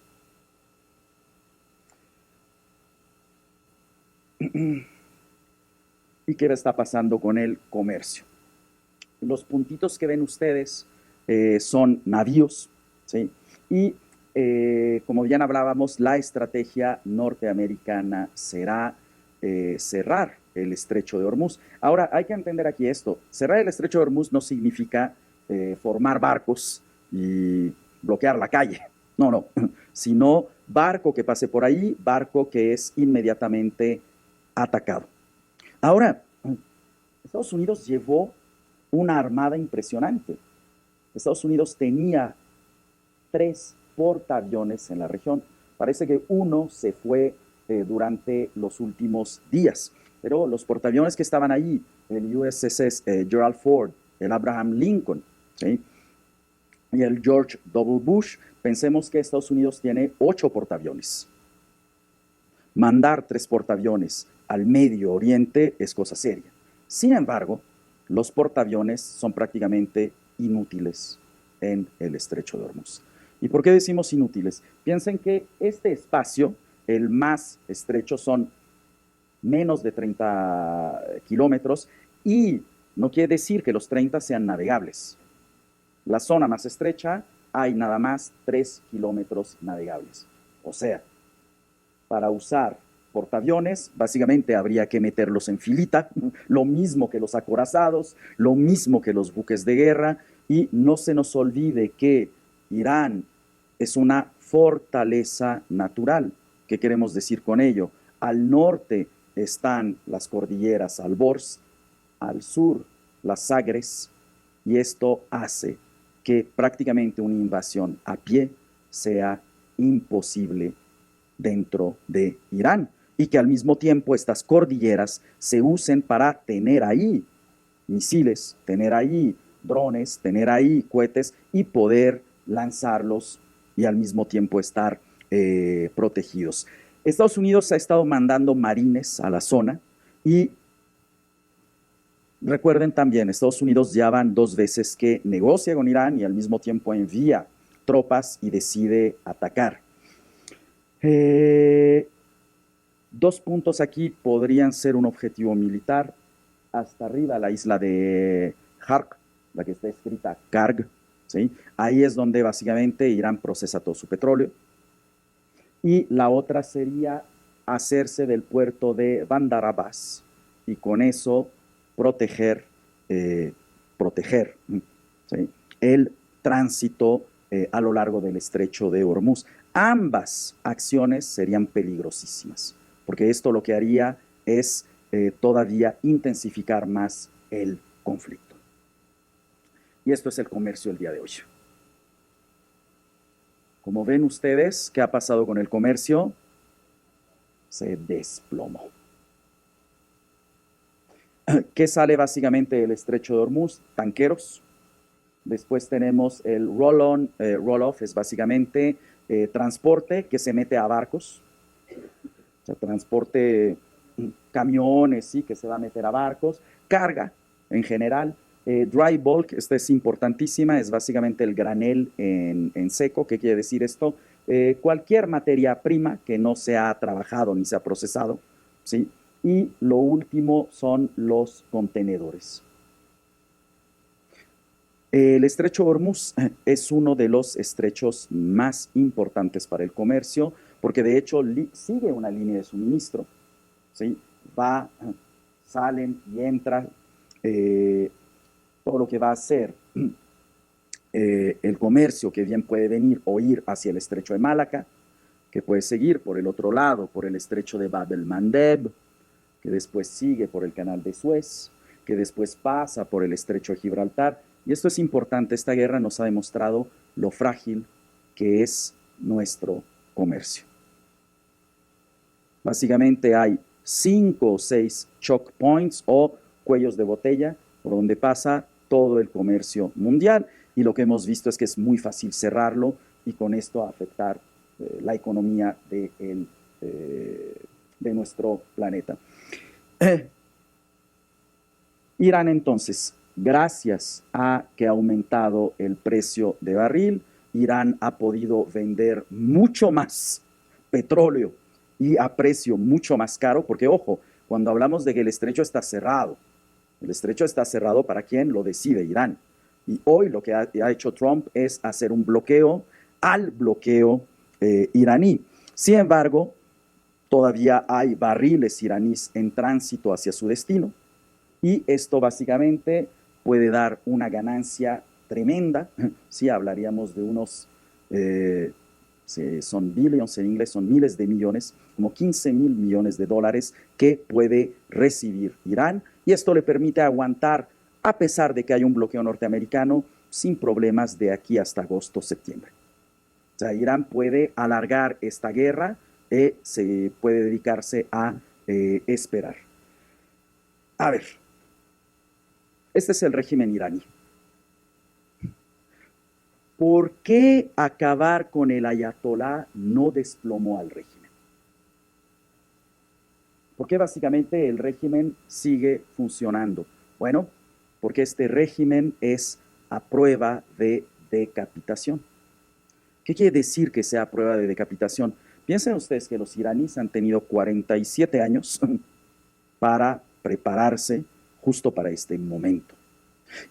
¿Y qué está pasando con el comercio? Los puntitos que ven ustedes son navíos, ¿sí? Y como bien hablábamos, la estrategia norteamericana será cerrar el estrecho de Hormuz. Ahora, hay que entender aquí esto. Cerrar el estrecho de Hormuz no significa formar barcos y bloquear la calle. No, no. Sino barco que pase por ahí, barco que es inmediatamente atacado. Ahora, Estados Unidos llevó una armada impresionante. Estados Unidos tenía 3 portaaviones en la región. Parece que uno se fue durante los últimos días, pero los portaaviones que estaban ahí, el USS Gerald Ford, el Abraham Lincoln, ¿sí? Y el George W. Bush, pensemos que Estados Unidos tiene 8 portaaviones. Mandar 3 portaaviones al Medio Oriente es cosa seria. Sin embargo, los portaaviones son prácticamente inútiles en el estrecho de Hormuz. ¿Y por qué decimos inútiles? Piensen que este espacio, el más estrecho, son menos de 30 kilómetros y no quiere decir que los 30 sean navegables. La zona más estrecha hay nada más 3 kilómetros navegables. O sea, para usar portaaviones, básicamente habría que meterlos en filita, lo mismo que los acorazados, lo mismo que los buques de guerra, y no se nos olvide que Irán es una fortaleza natural. ¿Qué queremos decir con ello? Al norte están las cordilleras Alborz, al sur las Sagres, y esto hace que prácticamente una invasión a pie sea imposible dentro de Irán y que al mismo tiempo estas cordilleras se usen para tener ahí misiles, tener ahí drones, tener ahí cohetes y poder lanzarlos y al mismo tiempo estar protegidos. Estados Unidos ha estado mandando marines a la zona y recuerden también, Estados Unidos ya van 2 veces que negocia con Irán y al mismo tiempo envía tropas y decide atacar. 2 puntos aquí podrían ser un objetivo militar. Hasta arriba la isla de Hark, la que está escrita Karg, ¿sí? Ahí es donde básicamente Irán procesa todo su petróleo. Y la otra sería hacerse del puerto de Bandar Abbas y con eso proteger, ¿sí? El tránsito a lo largo del estrecho de Hormuz. Ambas acciones serían peligrosísimas, porque esto lo que haría es todavía intensificar más el conflicto. Y esto es el comercio el día de hoy. Como ven ustedes, ¿qué ha pasado con el comercio? Se desplomó. ¿Qué sale básicamente del estrecho de Hormuz? Tanqueros. Después tenemos el roll-on, roll-off, es básicamente transporte que se mete a barcos. O sea, transporte, camiones, sí, que se va a meter a barcos. Carga, en general. Dry bulk, esta es importantísima, es básicamente el granel en seco. ¿Qué quiere decir esto? Cualquier materia prima que no se ha trabajado ni se ha procesado, ¿sí? Y lo último son los contenedores. El estrecho de Hormuz es uno de los estrechos más importantes para el comercio, porque de hecho sigue una línea de suministro, ¿sí? Va, salen y entran. Todo lo que va a hacer el comercio que bien puede venir o ir hacia el estrecho de Malaca, que puede seguir por el otro lado, por el estrecho de Bab el-Mandeb, que después sigue por el canal de Suez, que después pasa por el estrecho de Gibraltar. Y esto es importante, esta guerra nos ha demostrado lo frágil que es nuestro comercio. Básicamente hay 5 o 6 choke points o cuellos de botella por donde pasa todo el comercio mundial, y lo que hemos visto es que es muy fácil cerrarlo y con esto afectar la economía de nuestro planeta. Irán entonces, gracias a que ha aumentado el precio de barril, Irán ha podido vender mucho más petróleo y a precio mucho más caro, porque ojo, cuando hablamos de que el estrecho está cerrado, el estrecho está cerrado para quien lo decide, Irán. Y hoy lo que ha hecho Trump es hacer un bloqueo al bloqueo iraní. Sin embargo, todavía hay barriles iraníes en tránsito hacia su destino, y esto básicamente puede dar una ganancia tremenda. Sí, hablaríamos de unos, son billions en inglés, son miles de millones, como 15 mil millones de dólares que puede recibir Irán, y esto le permite aguantar, a pesar de que hay un bloqueo norteamericano, sin problemas de aquí hasta agosto, septiembre. O sea, Irán puede alargar esta guerra y se puede dedicarse a esperar. A ver, este es el régimen iraní. ¿Por qué acabar con el ayatolá no desplomó al régimen? ¿Por qué básicamente el régimen sigue funcionando? Bueno, porque este régimen es a prueba de decapitación. ¿Qué quiere decir que sea a prueba de decapitación? Piensen ustedes que los iraníes han tenido 47 años para prepararse justo para este momento.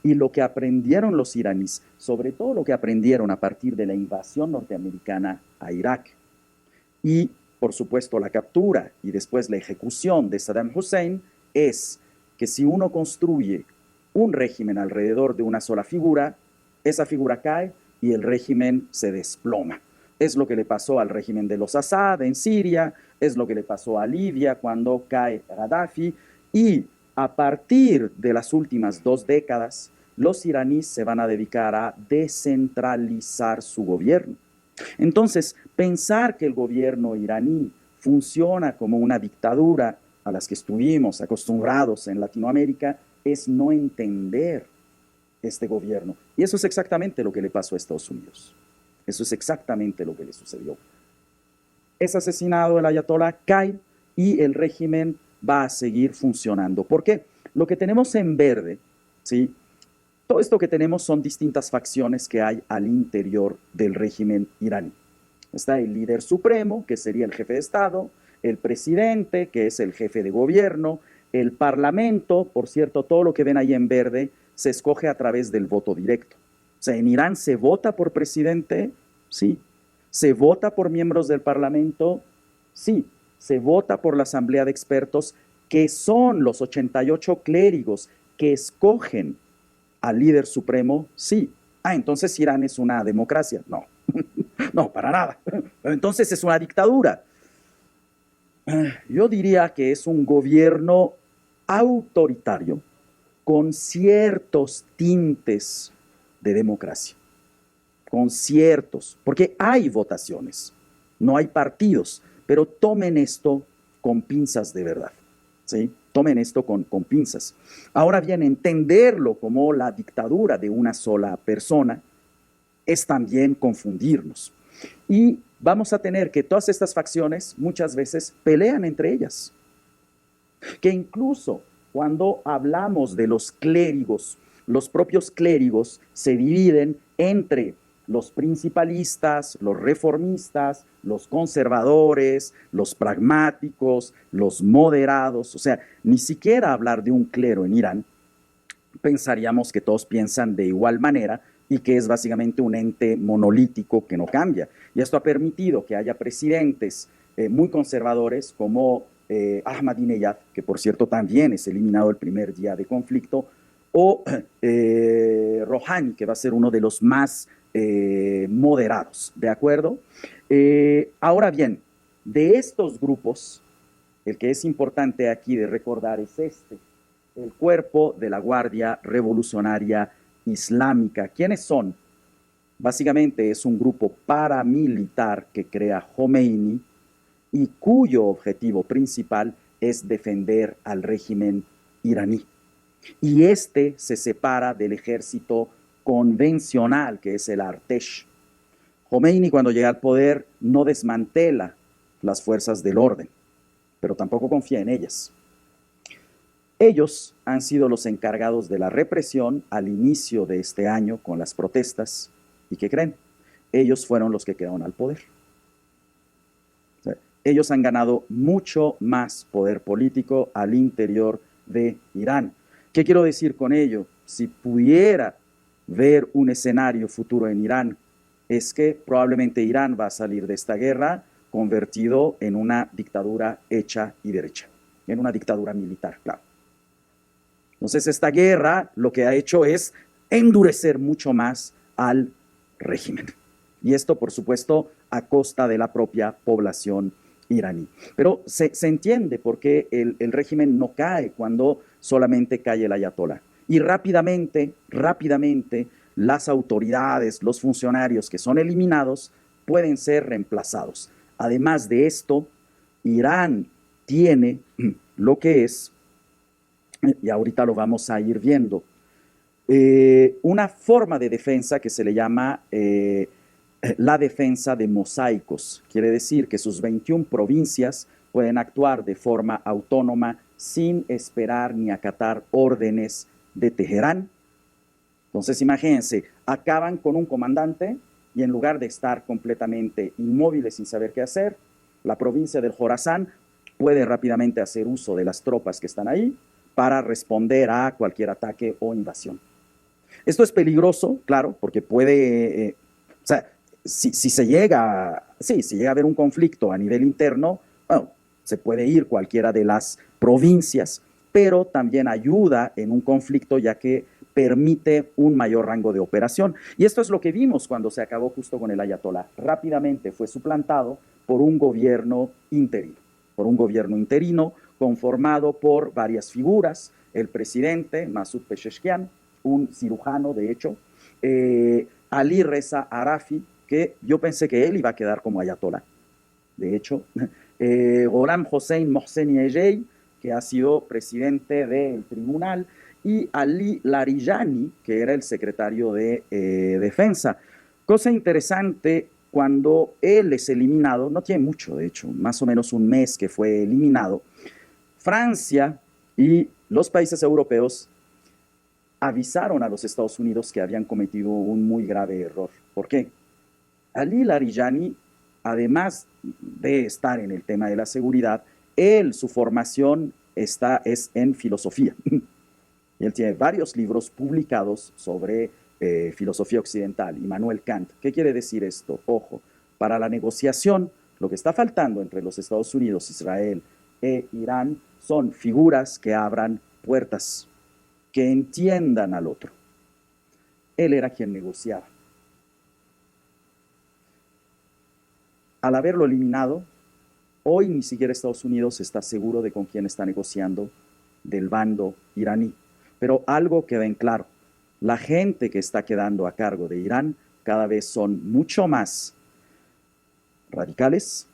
Y lo que aprendieron los iraníes, sobre todo lo que aprendieron a partir de la invasión norteamericana a Irak, y por supuesto la captura y después la ejecución de Saddam Hussein, es que si uno construye un régimen alrededor de una sola figura, esa figura cae y el régimen se desploma. Es lo que le pasó al régimen de los Assad en Siria, es lo que le pasó a Libia cuando cae Gaddafi, y a partir de las últimas 2 décadas, los iraníes se van a dedicar a descentralizar su gobierno. Entonces, pensar que el gobierno iraní funciona como una dictadura a las que estuvimos acostumbrados en Latinoamérica es no entender este gobierno. Y eso es exactamente lo que le pasó a Estados Unidos. Eso es exactamente lo que le sucedió. Es asesinado el ayatolá, cae y el régimen va a seguir funcionando. ¿Por qué? Lo que tenemos en verde, ¿sí? Todo esto que tenemos son distintas facciones que hay al interior del régimen iraní. Está el líder supremo, que sería el jefe de Estado, el presidente, que es el jefe de gobierno, el parlamento. Por cierto, todo lo que ven ahí en verde se escoge a través del voto directo. O sea, en Irán se vota por presidente, sí. Se vota por miembros del parlamento, sí. Se vota por la asamblea de expertos, que son los 88 clérigos que escogen al líder supremo, sí. Entonces Irán es una democracia. No, no, para nada. Entonces es una dictadura. Yo diría que es un gobierno autoritario con ciertos tintes de democracia. Con ciertos, porque hay votaciones, no hay partidos, pero tomen esto con pinzas de verdad, ¿sí? Tomen esto con pinzas. Ahora bien, entenderlo como la dictadura de una sola persona es también confundirnos. Y vamos a tener que todas estas facciones muchas veces pelean entre ellas. Que incluso cuando hablamos de los clérigos, los propios clérigos se dividen entre los principalistas, los reformistas, los conservadores, los pragmáticos, los moderados. O sea, ni siquiera hablar de un clero en Irán, pensaríamos que todos piensan de igual manera y que es básicamente un ente monolítico que no cambia. Y esto ha permitido que haya presidentes muy conservadores como Ahmadinejad, que por cierto también es eliminado el primer día de conflicto, o Rouhani, que va a ser uno de los más moderados, ¿de acuerdo? Ahora bien, de estos grupos, el que es importante aquí de recordar es este, el cuerpo de la Guardia Revolucionaria Islámica. ¿Quiénes son? Básicamente es un grupo paramilitar que crea Khomeini y cuyo objetivo principal es defender al régimen iraní. Y este se separa del ejército convencional, que es el Artesh. Khomeini, cuando llega al poder, no desmantela las fuerzas del orden, pero tampoco confía en ellas. Ellos han sido los encargados de la represión al inicio de este año con las protestas. ¿Y qué creen? Ellos fueron los que quedaron al poder. O sea, ellos han ganado mucho más poder político al interior de Irán. ¿Qué quiero decir con ello? Si pudiera ver un escenario futuro en Irán, es que probablemente Irán va a salir de esta guerra convertido en una dictadura hecha y derecha, en una dictadura militar, claro. Entonces esta guerra lo que ha hecho es endurecer mucho más al régimen. Y esto, por supuesto, a costa de la propia población iraní. Pero se entiende por qué el régimen no cae cuando solamente cae el ayatolá. Y rápidamente, las autoridades, los funcionarios que son eliminados pueden ser reemplazados. Además de esto, Irán tiene lo que es, y ahorita lo vamos a ir viendo, una forma de defensa que se le llama la defensa de mosaicos. Quiere decir que sus 21 provincias pueden actuar de forma autónoma sin esperar ni acatar órdenes de Teherán. Entonces imagínense, acaban con un comandante y en lugar de estar completamente inmóviles sin saber qué hacer, la provincia del Jorasán puede rápidamente hacer uso de las tropas que están ahí para responder a cualquier ataque o invasión. Esto es peligroso, claro, porque puede, o sea, si se llega a haber un conflicto a nivel interno, bueno, se puede ir cualquiera de las provincias, pero también ayuda en un conflicto ya que permite un mayor rango de operación. Y esto es lo que vimos cuando se acabó justo con el ayatolá. Rápidamente fue suplantado por un gobierno interino, conformado por varias figuras, el presidente Masoud Pezeshkian, un cirujano de hecho, Ali Reza Arafi, que yo pensé que él iba a quedar como ayatolá, de hecho, Gholam Hossein Mohseni-Ejei, que ha sido presidente del tribunal, y Ali Larijani, que era el secretario de defensa. Cosa interesante, cuando él es eliminado, no tiene mucho, de hecho, más o menos un mes que fue eliminado, Francia y los países europeos avisaron a los Estados Unidos que habían cometido un muy grave error. ¿Por qué? Ali Larijani, además de estar en el tema de la seguridad, su formación es en filosofía. Él tiene varios libros publicados sobre filosofía occidental, Immanuel Kant. ¿Qué quiere decir esto? Ojo, para la negociación, lo que está faltando entre los Estados Unidos, Israel e Irán son figuras que abran puertas, que entiendan al otro. Él era quien negociaba. Al haberlo eliminado, hoy ni siquiera Estados Unidos está seguro de con quién está negociando del bando iraní. Pero algo queda en claro, la gente que está quedando a cargo de Irán cada vez son mucho más radicales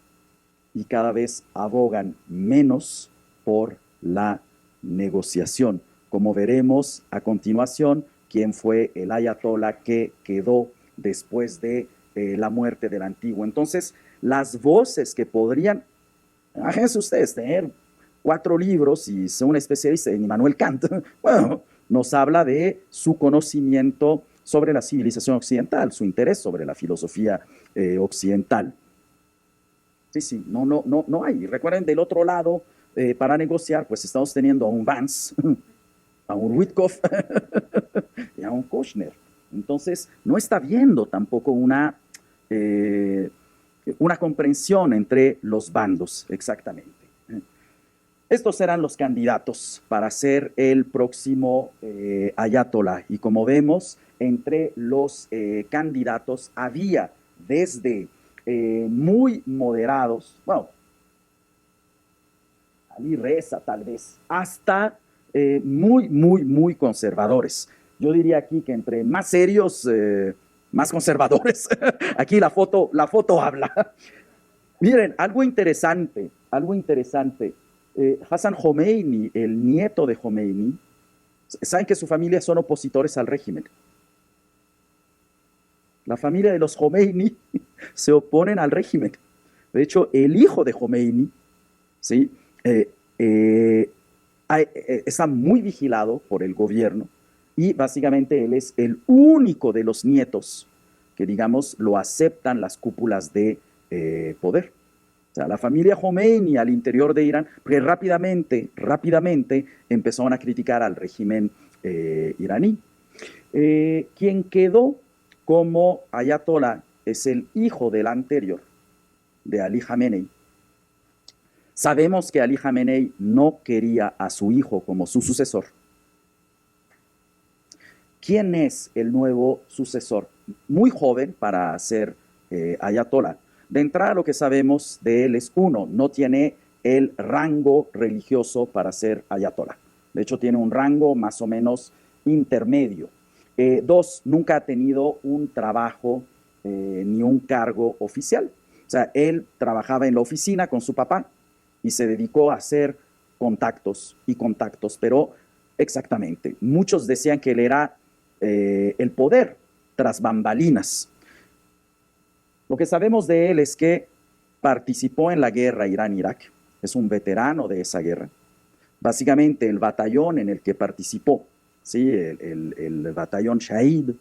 y cada vez abogan menos por la negociación. Como veremos a continuación, quién fue el ayatolá que quedó después de la muerte del antiguo. Entonces, las voces que podrían, imagínense ustedes, tener 4 libros y ser un especialista en Immanuel Kant, bueno, nos habla de su conocimiento sobre la civilización occidental, su interés sobre la filosofía occidental. Sí, no hay. Recuerden, del otro lado, para negociar, pues estamos teniendo a un Vance, a un Witkoff y a un Kushner. Entonces, no está habiendo tampoco una comprensión entre los bandos, exactamente. Estos eran los candidatos para ser el próximo ayatolá. Y como vemos, entre los candidatos había desde muy moderados, bueno, Ali Reza tal vez, hasta muy conservadores. Yo diría aquí que entre más serios, más conservadores. Aquí la foto habla. Miren, algo interesante, algo interesante. Hassan Khomeini, el nieto de Khomeini, saben que su familia son opositores al régimen. La familia de los Khomeini se oponen al régimen. De hecho, el hijo de Khomeini, ¿sí? Eh, eh, está muy vigilado por el gobierno y básicamente él es el único de los nietos que, digamos, lo aceptan las cúpulas de poder. O sea, la familia Khomeini al interior de Irán, porque rápidamente empezaron a criticar al régimen iraní. Quien quedó como ayatollah es el hijo del anterior, de Ali Khamenei. Sabemos que Ali Khamenei no quería a su hijo como su sucesor. ¿Quién es el nuevo sucesor? Muy joven para ser ayatollah. De entrada, lo que sabemos de él es, uno, no tiene el rango religioso para ser ayatollah. De hecho, tiene un rango más o menos intermedio. Dos, nunca ha tenido un trabajo ni un cargo oficial. O sea, él trabajaba en la oficina con su papá y se dedicó a hacer contactos y contactos, pero exactamente. Muchos decían que él era el poder tras bambalinas. Lo que sabemos de él es que participó en la guerra Irán-Irak, es un veterano de esa guerra. Básicamente el batallón en el que participó, ¿sí? el batallón Shahid,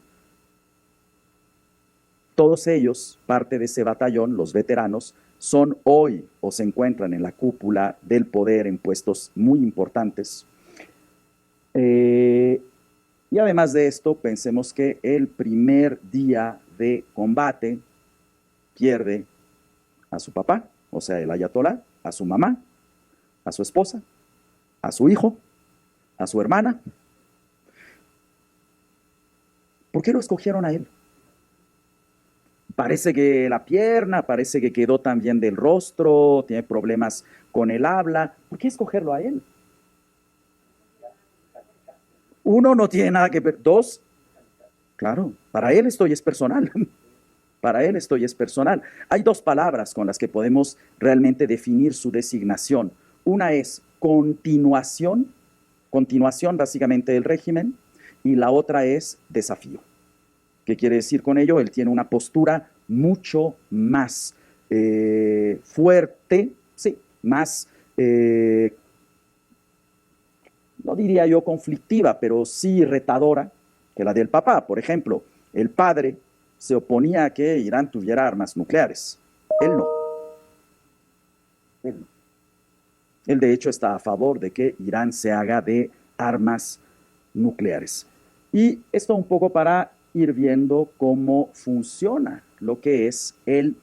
todos ellos, parte de ese batallón, los veteranos, son hoy o se encuentran en la cúpula del poder en puestos muy importantes. Y además de esto, pensemos que el primer día de combate pierde a su papá, o sea, el ayatolá, a su mamá, a su esposa, a su hijo, a su hermana. ¿Por qué lo escogieron a él? Parece que la pierna, parece que quedó también del rostro, tiene problemas con el habla. ¿Por qué escogerlo a él? Uno, no tiene nada que ver. Dos, claro, para él esto ya es personal. Para él esto ya es personal. Hay dos palabras con las que podemos realmente definir su designación. Una es continuación básicamente del régimen, y la otra es desafío. ¿Qué quiere decir con ello? Él tiene una postura mucho más fuerte, sí, más, no diría yo conflictiva, pero sí retadora que la del papá. Por ejemplo, el padre se oponía a que Irán tuviera armas nucleares. Él no. Él no. Él de hecho está a favor de que Irán se haga de armas nucleares. Y esto un poco para ir viendo cómo funciona lo que es el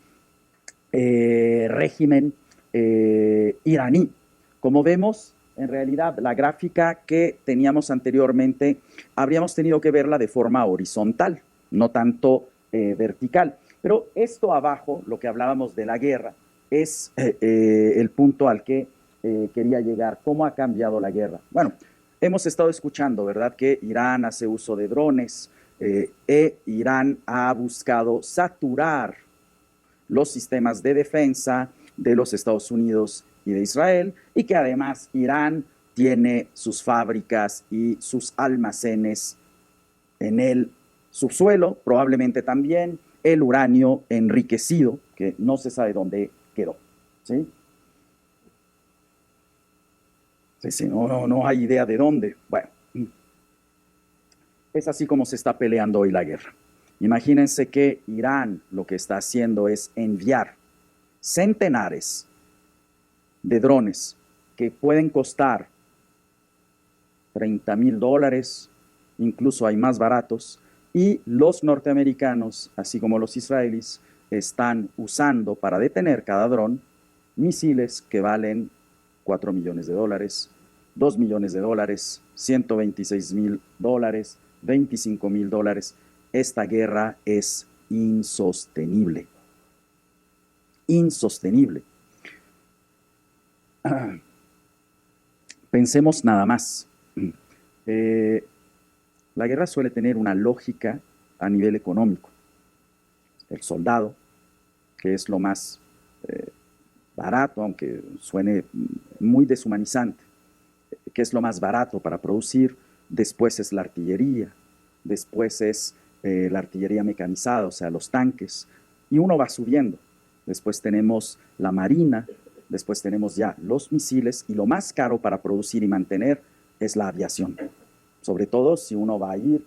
régimen iraní. Como vemos, en realidad la gráfica que teníamos anteriormente habríamos tenido que verla de forma horizontal, no tanto vertical. Pero esto abajo, lo que hablábamos de la guerra, es el punto al que quería llegar. ¿Cómo ha cambiado la guerra? Bueno, hemos estado escuchando, ¿verdad?, que Irán hace uso de drones, Irán ha buscado saturar los sistemas de defensa de los Estados Unidos y de Israel, y que además Irán tiene sus fábricas y sus almacenes en el subsuelo, probablemente también el uranio enriquecido, que no se sabe dónde quedó. ¿Sí? Sí, no hay idea de dónde. Bueno, es así como se está peleando hoy la guerra. Imagínense que Irán lo que está haciendo es enviar centenares de drones que pueden costar $30,000, incluso hay más baratos, y los norteamericanos, así como los israelíes, están usando para detener cada dron misiles que valen $4 millones, $2 millones, $126,000, $25,000. Esta guerra es insostenible. insostenible. Pensemos nada más. La guerra suele tener una lógica a nivel económico. El soldado, que es lo más barato, aunque suene muy deshumanizante, que es lo más barato para producir, después es la artillería, después es la artillería mecanizada, o sea, los tanques, y uno va subiendo. Después tenemos la marina, después tenemos ya los misiles, y lo más caro para producir y mantener es la aviación. Sobre todo si uno va a ir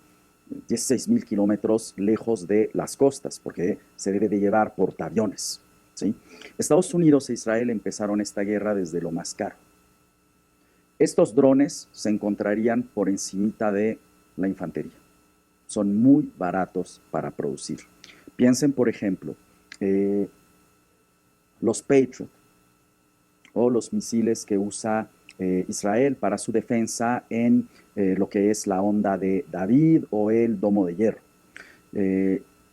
16.000 kilómetros lejos de las costas, porque se debe de llevar portaaviones, ¿sí? Estados Unidos e Israel empezaron esta guerra desde lo más caro. Estos drones se encontrarían por encimita de la infantería. Son muy baratos para producir. Piensen, por ejemplo, los Patriot o los misiles que usa Israel para su defensa en lo que es la onda de David o el domo de hierro.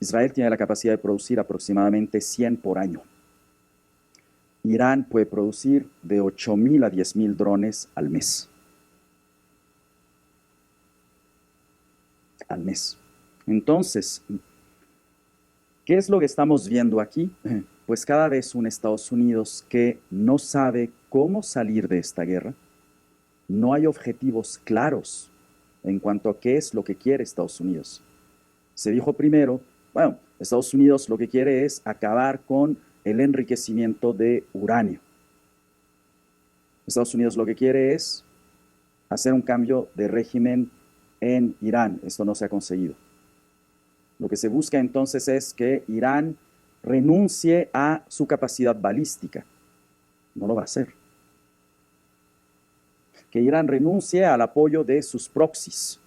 Israel tiene la capacidad de producir aproximadamente 100 por año. Irán puede producir de 8.000 a 10.000 drones al mes. Al mes. Entonces, ¿qué es lo que estamos viendo aquí? Pues cada vez un Estados Unidos que no sabe cómo salir de esta guerra. No hay objetivos claros en cuanto a qué es lo que quiere Estados Unidos. Se dijo primero, bueno, Estados Unidos lo que quiere es acabar con el enriquecimiento de uranio. Estados Unidos lo que quiere es hacer un cambio de régimen en Irán. Esto no se ha conseguido. Lo que se busca entonces es que Irán renuncie a su capacidad balística. No lo va a hacer. Que Irán renuncie al apoyo de sus proxies,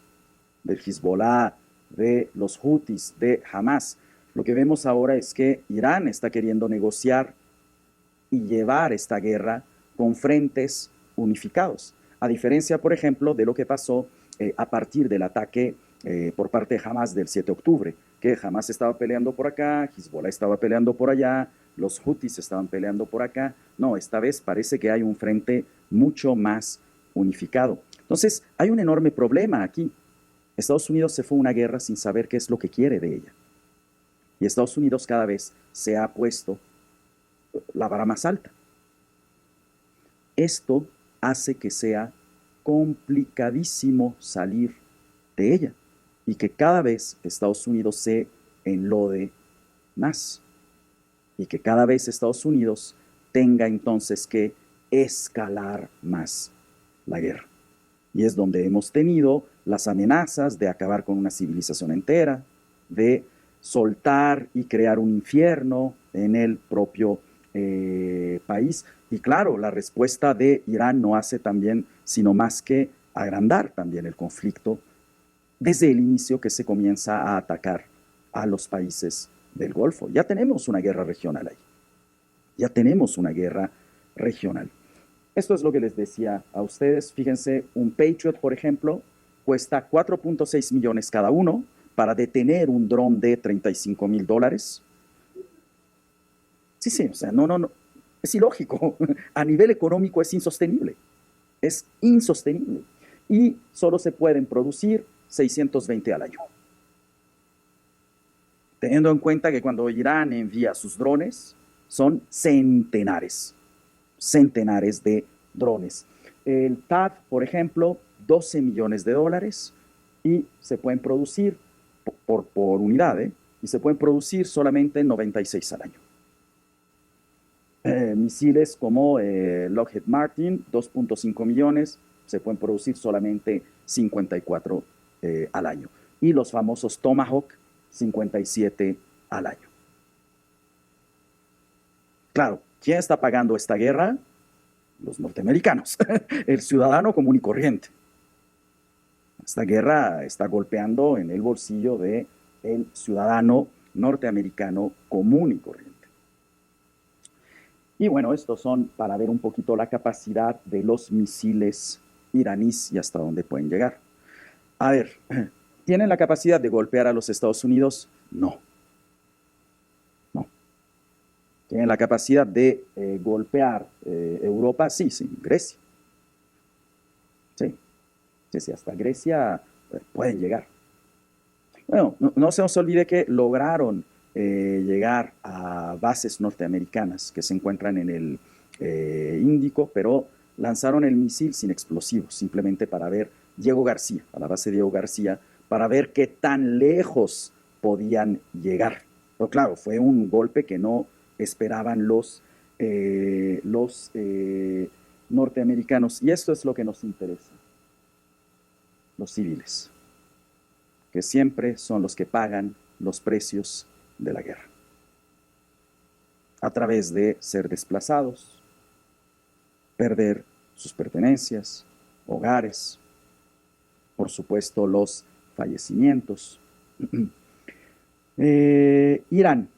del Hezbollah, de los Houthis, de Hamas. Lo que vemos ahora es que Irán está queriendo negociar y llevar esta guerra con frentes unificados, a diferencia, por ejemplo, de lo que pasó a partir del ataque por parte de Hamas del 7 de octubre, que Hamas estaba peleando por acá, Hezbollah estaba peleando por allá, los Houthis estaban peleando por acá. No, esta vez parece que hay un frente mucho más unificado. Entonces, hay un enorme problema aquí. Estados Unidos se fue a una guerra sin saber qué es lo que quiere de ella. Y Estados Unidos cada vez se ha puesto la vara más alta. Esto hace que sea complicadísimo salir de ella y que cada vez Estados Unidos se enlode más y que cada vez Estados Unidos tenga entonces que escalar más la guerra. Y es donde hemos tenido las amenazas de acabar con una civilización entera, de soltar y crear un infierno en el propio país. Y claro, la respuesta de Irán no hace también sino más que agrandar también el conflicto desde el inicio que se comienza a atacar a los países del Golfo. Ya tenemos una guerra regional ahí. Ya tenemos una guerra regional. Esto es lo que les decía a ustedes. Fíjense, un Patriot, por ejemplo, cuesta 4.6 millones cada uno para detener un dron de $35.000. Sí, o sea, no, es ilógico. A nivel económico es insostenible. Es insostenible. Y solo se pueden producir 620 al año. Teniendo en cuenta que cuando Irán envía sus drones, son centenares de drones. El THAAD, por ejemplo, $12 millones y se pueden producir por unidad, y se pueden producir solamente 96 al año. Misiles como Lockheed Martin, 2.5 millones, se pueden producir solamente 54 al año. Y los famosos Tomahawk, 57 al año. Claro, ¿quién está pagando esta guerra? Los norteamericanos, el ciudadano común y corriente. Esta guerra está golpeando en el bolsillo del ciudadano norteamericano común y corriente. Y bueno, estos son para ver un poquito la capacidad de los misiles iraníes y hasta dónde pueden llegar. A ver, ¿tienen la capacidad de golpear a los Estados Unidos? No. Tienen la capacidad de golpear Europa, sí, sí, Grecia. Sí, sí, sí, hasta Grecia pueden llegar. Bueno, no se nos olvide que lograron llegar a bases norteamericanas que se encuentran en el Índico, pero lanzaron el misil sin explosivos, simplemente para ver Diego García, a la base Diego García, para ver qué tan lejos podían llegar. Pero claro, fue un golpe que no esperaban los norteamericanos. Y esto es lo que nos interesa, los civiles, que siempre son los que pagan los precios de la guerra, a través de ser desplazados, perder sus pertenencias, hogares, por supuesto los fallecimientos. Irán,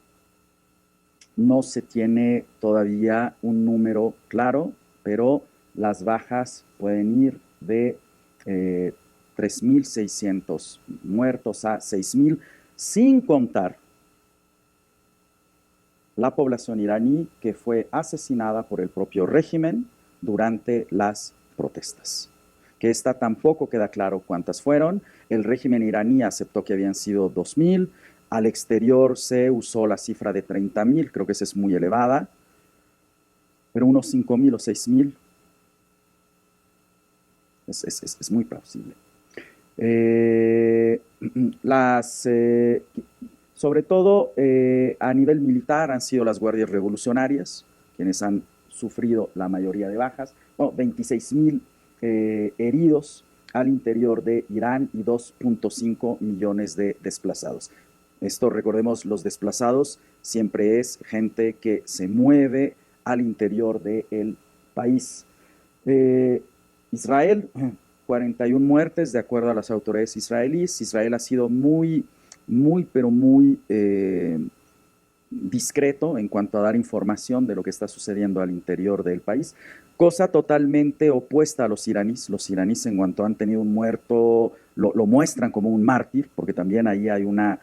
no se tiene todavía un número claro, pero las bajas pueden ir de 3.600 muertos a 6.000, sin contar la población iraní que fue asesinada por el propio régimen durante las protestas. Que esta tampoco queda claro cuántas fueron. El régimen iraní aceptó que habían sido 2.000. Al exterior se usó la cifra de 30.000, creo que esa es muy elevada, pero unos 5.000 o 6.000 es muy plausible. Las sobre todo a nivel militar han sido las guardias revolucionarias quienes han sufrido la mayoría de bajas. Bueno, 26.000 heridos al interior de Irán y 2.5 millones de desplazados. Esto, recordemos, los desplazados siempre es gente que se mueve al interior del país. Israel, 41 muertes de acuerdo a las autoridades israelíes. Israel ha sido pero muy discreto en cuanto a dar información de lo que está sucediendo al interior del país, cosa totalmente opuesta a los iraníes. Los iraníes, en cuanto han tenido un muerto, lo muestran como un mártir, porque también ahí hay una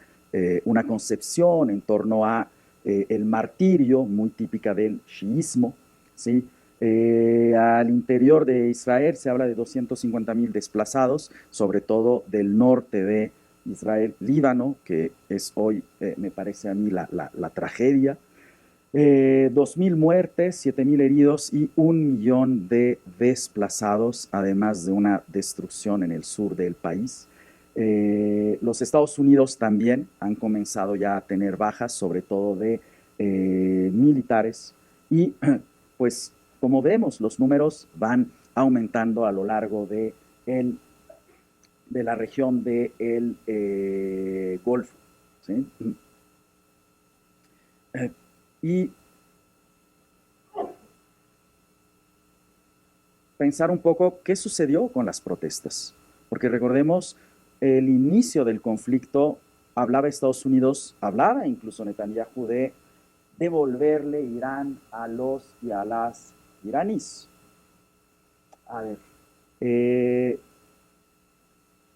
concepción en torno a el martirio, muy típica del chiismo, ¿sí? Al interior de Israel se habla de 250.000 desplazados, sobre todo del norte de Israel, Líbano, que es hoy, me parece a mí, la tragedia. 2.000 muertes, 7.000 heridos y 1.000.000 de desplazados, además de una destrucción en el sur del país. Los Estados Unidos también han comenzado ya a tener bajas, sobre todo de militares, y pues como vemos, los números van aumentando a lo largo de la región del Golfo, ¿sí? Y pensar un poco qué sucedió con las protestas, porque recordemos, el inicio del conflicto, hablaba Estados Unidos, hablaba incluso Netanyahu de devolverle Irán a los y a las iraníes. A ver,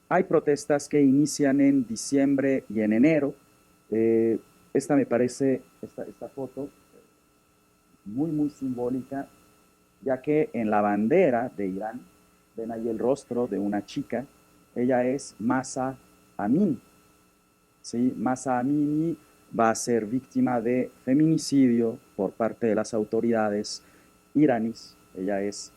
hay protestas que inician en diciembre y en enero. Esta me parece, esta foto, muy simbólica, ya que en la bandera de Irán, ven ahí el rostro de una chica, ella es Mahsa Amini. ¿Sí? Mahsa Amini va a ser víctima de feminicidio por parte de las autoridades iraníes. Ella es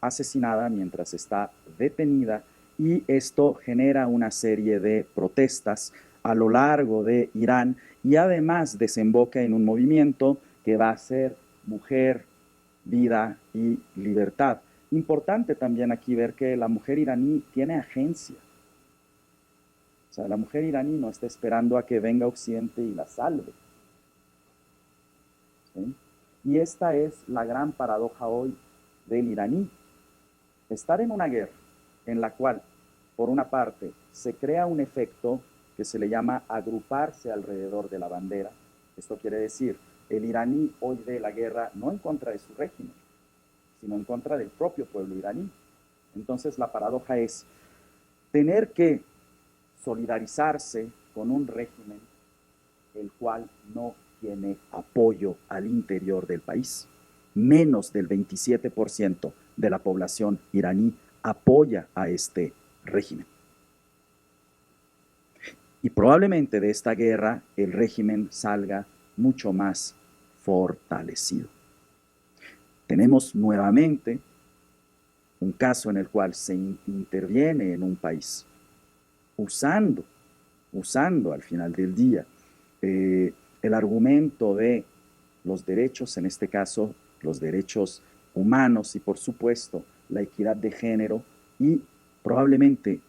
asesinada mientras está detenida, y esto genera una serie de protestas a lo largo de Irán, y además desemboca en un movimiento que va a ser mujer, vida y libertad. Importante también aquí ver que la mujer iraní tiene agencia. O sea, la mujer iraní no está esperando a que venga Occidente y la salve, ¿sí? Y esta es la gran paradoja hoy del iraní. Estar en una guerra en la cual, por una parte, se crea un efecto que se le llama agruparse alrededor de la bandera. Esto quiere decir, el iraní hoy ve la guerra no en contra de su régimen, sino en contra del propio pueblo iraní. Entonces la paradoja es tener que solidarizarse con un régimen el cual no tiene apoyo al interior del país. Menos del 27% de la población iraní apoya a este régimen. Y probablemente de esta guerra el régimen salga mucho más fortalecido. Tenemos nuevamente un caso en el cual se interviene en un país usando al final del día el argumento de los derechos, en este caso los derechos humanos y por supuesto la equidad de género, y probablemente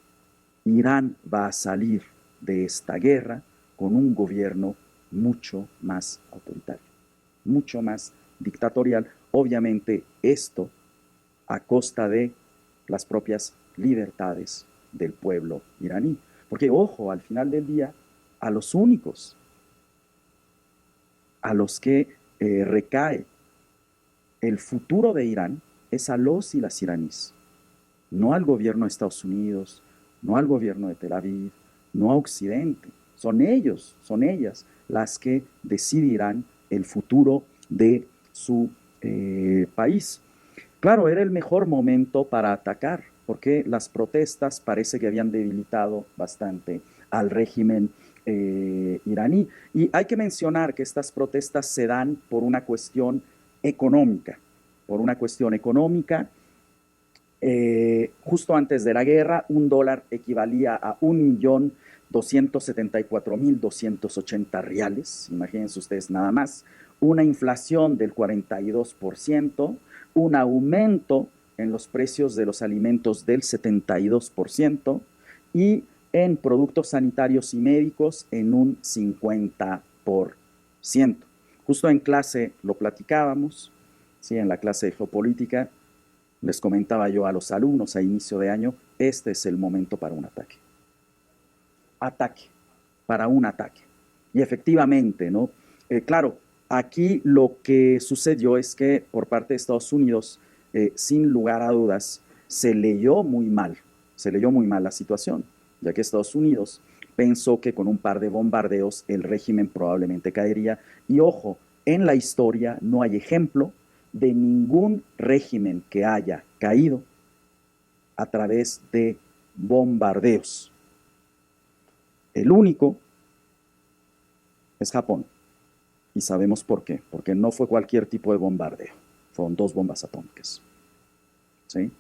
Irán va a salir de esta guerra con un gobierno mucho más autoritario, mucho más dictatorial, obviamente esto a costa de las propias libertades del pueblo iraní. Porque, ojo, al final del día, a los únicos a los que recae el futuro de Irán es a los y las iraníes, no al gobierno de Estados Unidos, no al gobierno de Tel Aviv, no a Occidente. Son ellos, son ellas las que decidirán el futuro de su país. Claro, era el mejor momento para atacar, porque las protestas parece que habían debilitado bastante al régimen iraní. Y hay que mencionar que estas protestas se dan por una cuestión económica, justo antes de la guerra, un dólar equivalía a 1.274.280 reales, imagínense ustedes nada más, una inflación del 42%, un aumento en los precios de los alimentos del 72% y en productos sanitarios y médicos en un 50%. Justo en clase lo platicábamos, ¿sí? En la clase de geopolítica, les comentaba yo a los alumnos a inicio de año, este es el momento para un ataque. Para un ataque. Y efectivamente, ¿no? Claro, aquí lo que sucedió es que por parte de Estados Unidos, sin lugar a dudas, se leyó muy mal la situación, ya que Estados Unidos pensó que con un par de bombardeos el régimen probablemente caería. Y ojo, en la historia no hay ejemplo de ningún régimen que haya caído a través de bombardeos. El único es Japón. Y sabemos por qué. Porque no fue cualquier tipo de bombardeo. Fueron 2 bombas atómicas. ¿Sí?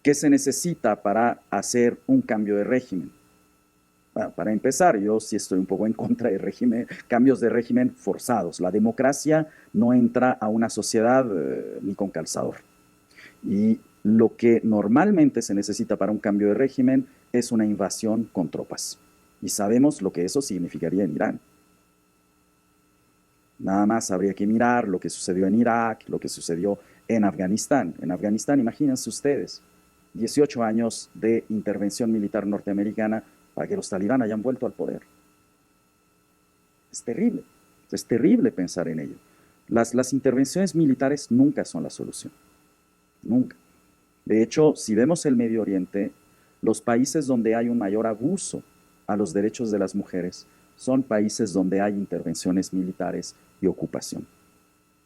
¿Qué se necesita para hacer un cambio de régimen? Bueno, para empezar, yo sí estoy un poco en contra de cambios de régimen forzados. La democracia no entra a una sociedad ni con calzador. Y lo que normalmente se necesita para un cambio de régimen es una invasión con tropas. Y sabemos lo que eso significaría en Irán. Nada más habría que mirar lo que sucedió en Irak, lo que sucedió en Afganistán. En Afganistán, imagínense ustedes, 18 años de intervención militar norteamericana para que los talibán hayan vuelto al poder. Es terrible pensar en ello. Las intervenciones militares nunca son la solución, nunca. De hecho, si vemos el Medio Oriente, los países donde hay un mayor abuso a los derechos de las mujeres son países donde hay intervenciones militares y ocupación.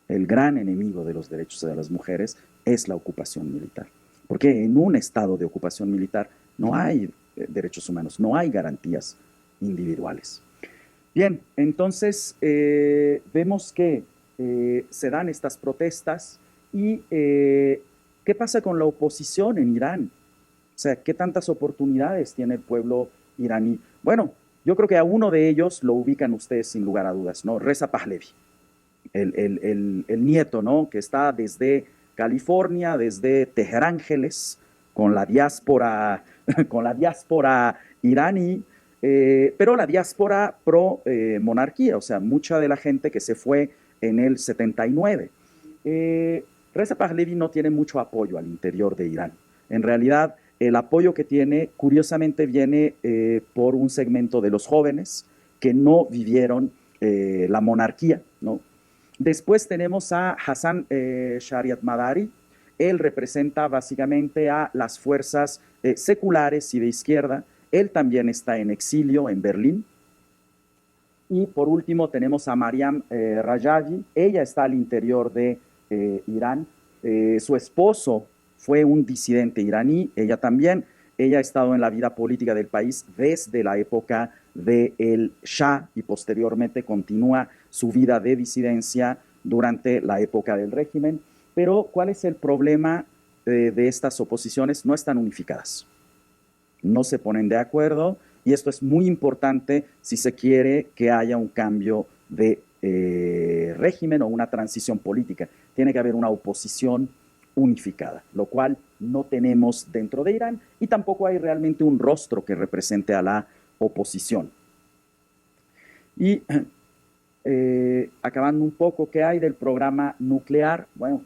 El gran enemigo de los derechos de las mujeres es la ocupación militar, porque en un estado de ocupación militar no hay derechos humanos, no hay garantías individuales. Bien, entonces vemos que se dan estas protestas y ¿qué pasa con la oposición en Irán? O sea, ¿qué tantas oportunidades tiene el pueblo iraní? Bueno, yo creo que a uno de ellos lo ubican ustedes sin lugar a dudas, ¿no? Reza Pahlavi, el nieto, ¿no? Que está desde California, desde Teherángeles, con la diáspora, con la diáspora iraní, pero la diáspora pro monarquía, o sea, mucha de la gente que se fue en el 79. Reza Pahlavi no tiene mucho apoyo al interior de Irán. En realidad, el apoyo que tiene, curiosamente, viene por un segmento de los jóvenes que no vivieron la monarquía, ¿no? Después tenemos a Hassan Shariat Madari. Él representa básicamente a las fuerzas seculares y de izquierda. Él también está en exilio en Berlín. Y por último tenemos a Mariam Rajavi, ella está al interior de Irán. Su esposo fue un disidente iraní, ella también. Ella ha estado en la vida política del país desde la época del Shah y posteriormente continúa su vida de disidencia durante la época del régimen. Pero ¿cuál es el problema de estas oposiciones? No están unificadas, no se ponen de acuerdo y esto es muy importante si se quiere que haya un cambio de régimen o una transición política. Tiene que haber una oposición unificada, lo cual no tenemos dentro de Irán y tampoco hay realmente un rostro que represente a la oposición. Y acabando un poco, ¿qué hay del programa nuclear? Bueno,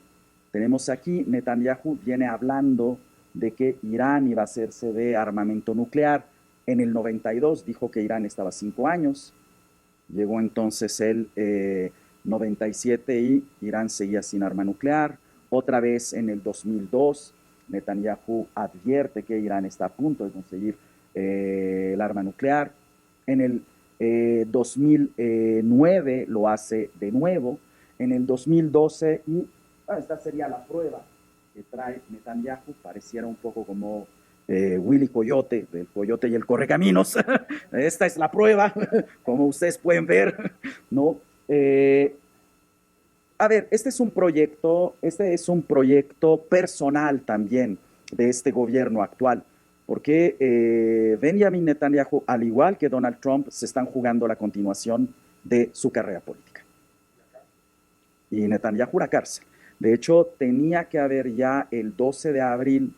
tenemos aquí, Netanyahu viene hablando de que Irán iba a hacerse de armamento nuclear. En el 92 dijo que Irán estaba a 5 años. Llegó entonces el 97 y Irán seguía sin arma nuclear. Otra vez en el 2002, Netanyahu advierte que Irán está a punto de conseguir el arma nuclear. En el 2009 lo hace de nuevo. En el 2012, y esta sería la prueba que trae Netanyahu, pareciera un poco como Willy Coyote, del Coyote y el Correcaminos. Esta es la prueba, como ustedes pueden ver, ¿no? A ver, este es un proyecto personal también de este gobierno actual, porque Benjamin Netanyahu, al igual que Donald Trump, se están jugando la continuación de su carrera política. Y Netanyahu la cárcel. De hecho, tenía que haber ya el 12 de abril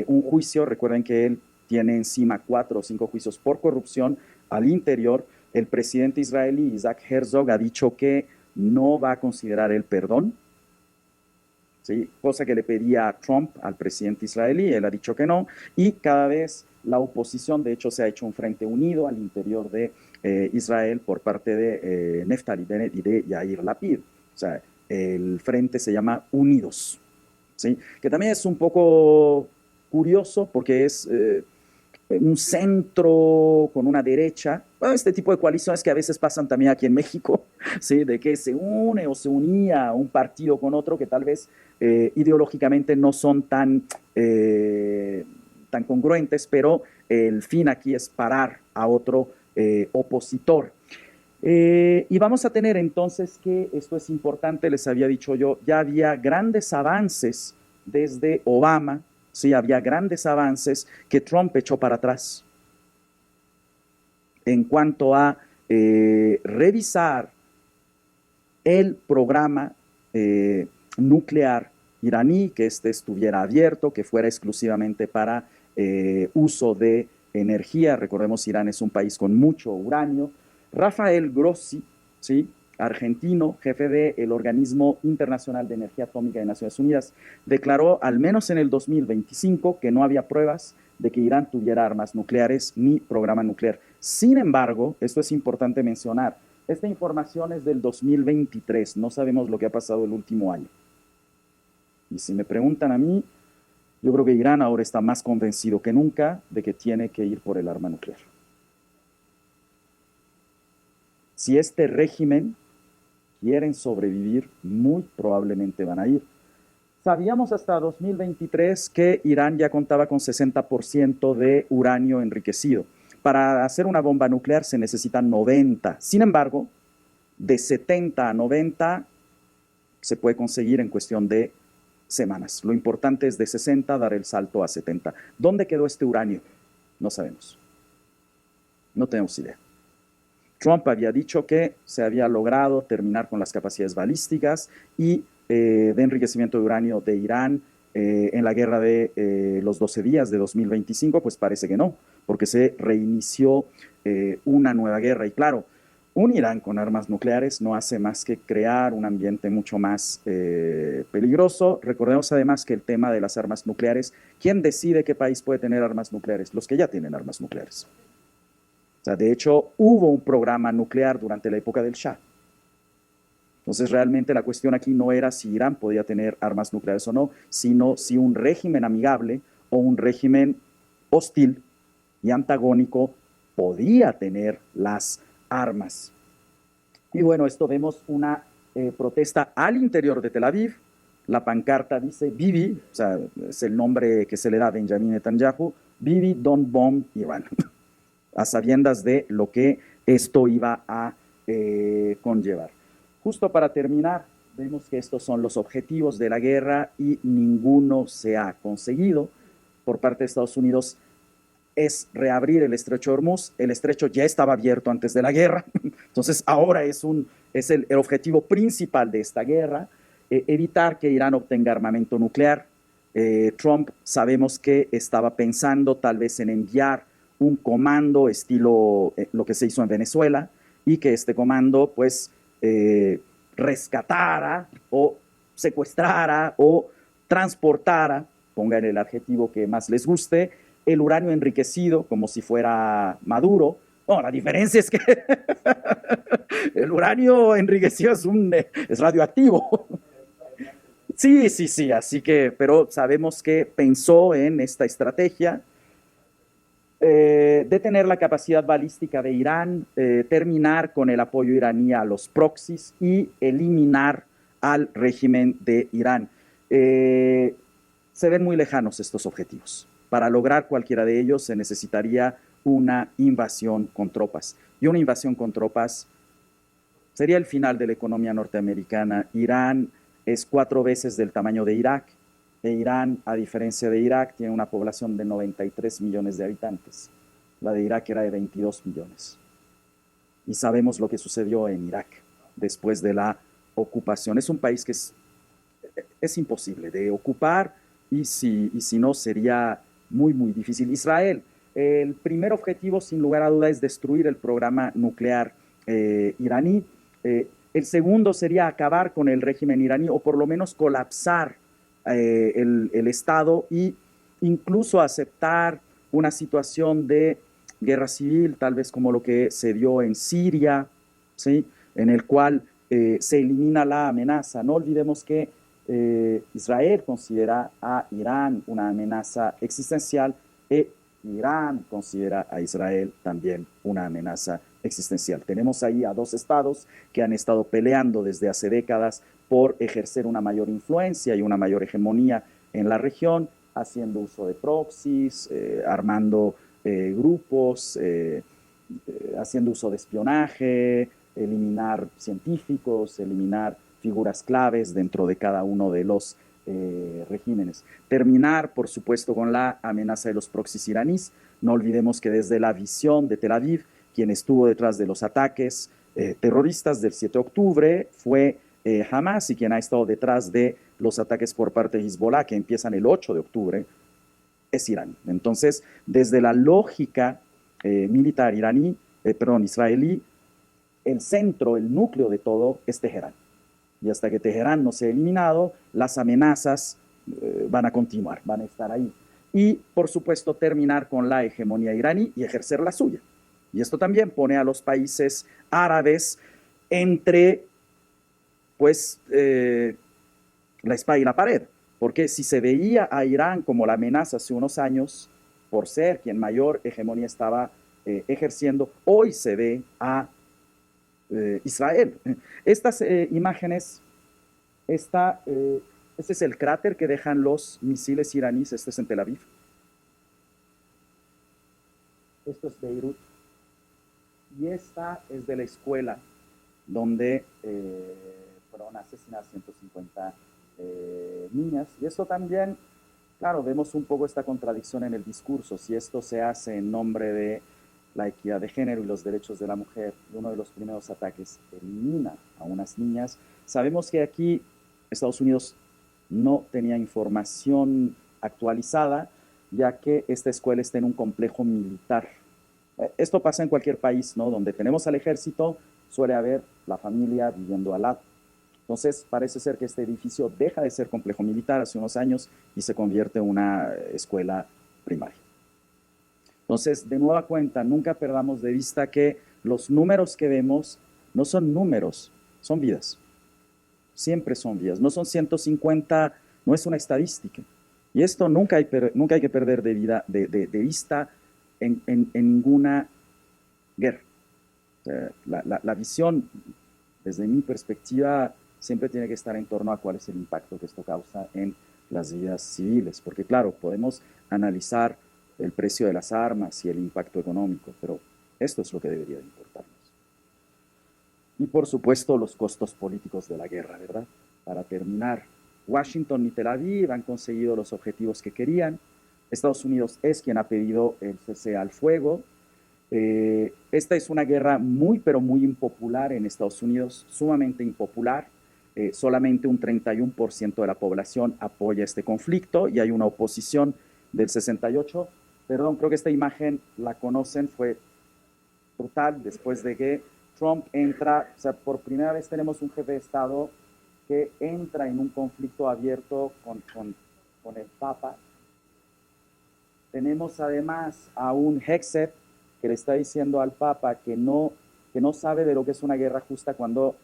un juicio. Recuerden que él tiene encima 4 o 5 juicios por corrupción al interior. El presidente israelí Isaac Herzog ha dicho que no va a considerar el perdón, ¿sí? Cosa que le pedía a Trump, al presidente israelí. Él ha dicho que no, y cada vez la oposición, de hecho, se ha hecho un frente unido al interior de Israel por parte de Neftali Bennett y de Yair Lapid. O sea, el frente se llama Unidos, ¿sí? Que también es un poco curioso porque es un centro con una derecha. Bueno, este tipo de coaliciones que a veces pasan también aquí en México, ¿sí? De que se une o se unía un partido con otro que tal vez ideológicamente no son tan congruentes, pero el fin aquí es parar a otro opositor. Y vamos a tener entonces que, esto es importante, les había dicho yo, ya había grandes avances desde Obama, sí, había grandes avances que Trump echó para atrás en cuanto a revisar el programa nuclear iraní, que este estuviera abierto, que fuera exclusivamente para uso de energía. Recordemos, Irán es un país con mucho uranio. Rafael Grossi, ¿sí?, argentino, jefe del Organismo Internacional de Energía Atómica de Naciones Unidas, declaró al menos en el 2025 que no había pruebas de que Irán tuviera armas nucleares ni programa nuclear. Sin embargo, esto es importante mencionar, esta información es del 2023, no sabemos lo que ha pasado el último año. Y si me preguntan a mí, yo creo que Irán ahora está más convencido que nunca de que tiene que ir por el arma nuclear. Si este régimen quieren sobrevivir, muy probablemente van a ir. Sabíamos hasta 2023 que Irán ya contaba con 60% de uranio enriquecido. Para hacer una bomba nuclear se necesitan 90. Sin embargo, de 70 a 90 se puede conseguir en cuestión de semanas. Lo importante es de 60 dar el salto a 70. ¿Dónde quedó este uranio? No sabemos. No tenemos idea. Trump había dicho que se había logrado terminar con las capacidades balísticas y de enriquecimiento de uranio de Irán en la guerra de los 12 días de 2025, pues parece que no, porque se reinició una nueva guerra. Y claro, un Irán con armas nucleares no hace más que crear un ambiente mucho más peligroso. Recordemos además que el tema de las armas nucleares, ¿quién decide qué país puede tener armas nucleares? Los que ya tienen armas nucleares. O sea, de hecho, hubo un programa nuclear durante la época del Shah. Entonces, realmente la cuestión aquí no era si Irán podía tener armas nucleares o no, sino si un régimen amigable o un régimen hostil y antagónico podía tener las armas. Y bueno, esto vemos una protesta al interior de Tel Aviv. La pancarta dice Bibi, o sea, es el nombre que se le da a Benjamin Netanyahu, Bibi don't bomb Iran, a sabiendas de lo que esto iba a conllevar. Justo para terminar, vemos que estos son los objetivos de la guerra y ninguno se ha conseguido. Por parte de Estados Unidos es reabrir el estrecho de Hormuz. El estrecho ya estaba abierto antes de la guerra, entonces ahora es el objetivo principal de esta guerra, evitar que Irán obtenga armamento nuclear. Trump sabemos que estaba pensando tal vez en enviar un comando estilo lo que se hizo en Venezuela, y que este comando pues rescatara o secuestrara o transportara, pongan el adjetivo que más les guste, el uranio enriquecido como si fuera Maduro. No, la diferencia es que el uranio enriquecido es radioactivo. Sí, sí, sí, así que, pero sabemos que pensó en esta estrategia, detener la capacidad balística de Irán, terminar con el apoyo iraní a los proxies y eliminar al régimen de Irán. Se ven muy lejanos estos objetivos. Para lograr cualquiera de ellos se necesitaría una invasión con tropas. Y una invasión con tropas sería el final de la economía norteamericana. Irán es 4 veces del tamaño de Irak. E Irán, a diferencia de Irak, tiene una población de 93 millones de habitantes. La de Irak era de 22 millones. Y sabemos lo que sucedió en Irak después de la ocupación. Es un país que es imposible de ocupar, y si no sería muy, muy difícil. Israel, el primer objetivo sin lugar a duda es destruir el programa nuclear iraní. El segundo sería acabar con el régimen iraní, o por lo menos colapsar el Estado, e incluso aceptar una situación de guerra civil, tal vez como lo que se dio en Siria, ¿sí? En el cual se elimina la amenaza. No olvidemos que Israel considera a Irán una amenaza existencial, e Irán considera a Israel también una amenaza existencial. Tenemos ahí a 2 estados que han estado peleando desde hace décadas por ejercer una mayor influencia y una mayor hegemonía en la región, haciendo uso de proxies, armando grupos, haciendo uso de espionaje, eliminar científicos, eliminar figuras claves dentro de cada uno de los regímenes. Terminar, por supuesto, con la amenaza de los proxies iraníes. No olvidemos que desde la visión de Tel Aviv, quien estuvo detrás de los ataques terroristas del 7 de octubre fue Hamas, y quien ha estado detrás de los ataques por parte de Hezbollah, que empiezan el 8 de octubre, es Irán. Entonces, desde la lógica militar israelí, el centro, el núcleo de todo es Teherán. Y hasta que Teherán no sea eliminado, las amenazas van a continuar, van a estar ahí. Y, por supuesto, terminar con la hegemonía iraní y ejercer la suya. Y esto también pone a los países árabes entre, pues, la espada y la pared. Porque si se veía a Irán como la amenaza hace unos años, por ser quien mayor hegemonía estaba ejerciendo, hoy se ve a Israel. Estas imágenes, este es el cráter que dejan los misiles iraníes, este es en Tel Aviv. Esto es Beirut. Y esta es de la escuela donde fueron asesinadas 150 niñas. Y esto también, claro, vemos un poco esta contradicción en el discurso. Si esto se hace en nombre de la equidad de género y los derechos de la mujer, y uno de los primeros ataques elimina a unas niñas, sabemos que aquí Estados Unidos no tenía información actualizada, ya que esta escuela está en un complejo militar. Esto pasa en cualquier país, ¿no? Donde tenemos al ejército, suele haber la familia viviendo al lado. Entonces, parece ser que este edificio deja de ser complejo militar hace unos años y se convierte en una escuela primaria. Entonces, de nueva cuenta, nunca perdamos de vista que los números que vemos no son números, son vidas. Siempre son vidas. No son 150, no es una estadística. Y esto nunca hay que perder de vista en ninguna guerra. La visión desde mi perspectiva, siempre tiene que estar en torno a cuál es el impacto que esto causa en las vidas civiles, porque claro, podemos analizar el precio de las armas y el impacto económico, pero esto es lo que debería de importarnos. Y por supuesto los costos políticos de la guerra, ¿verdad? Para terminar, Washington y Tel Aviv han conseguido los objetivos que querían. Estados Unidos es quien ha pedido el cese al fuego. Esta es una guerra muy, pero muy impopular en Estados Unidos, sumamente impopular. Solamente un 31% de la población apoya este conflicto y hay una oposición del 68%. Perdón, creo que esta imagen la conocen, fue brutal después de que Trump entra, o sea, por primera vez tenemos un jefe de Estado que entra en un conflicto abierto con el Papa. Tenemos además a un Hexet que le está diciendo al Papa que no sabe de lo que es una guerra justa cuando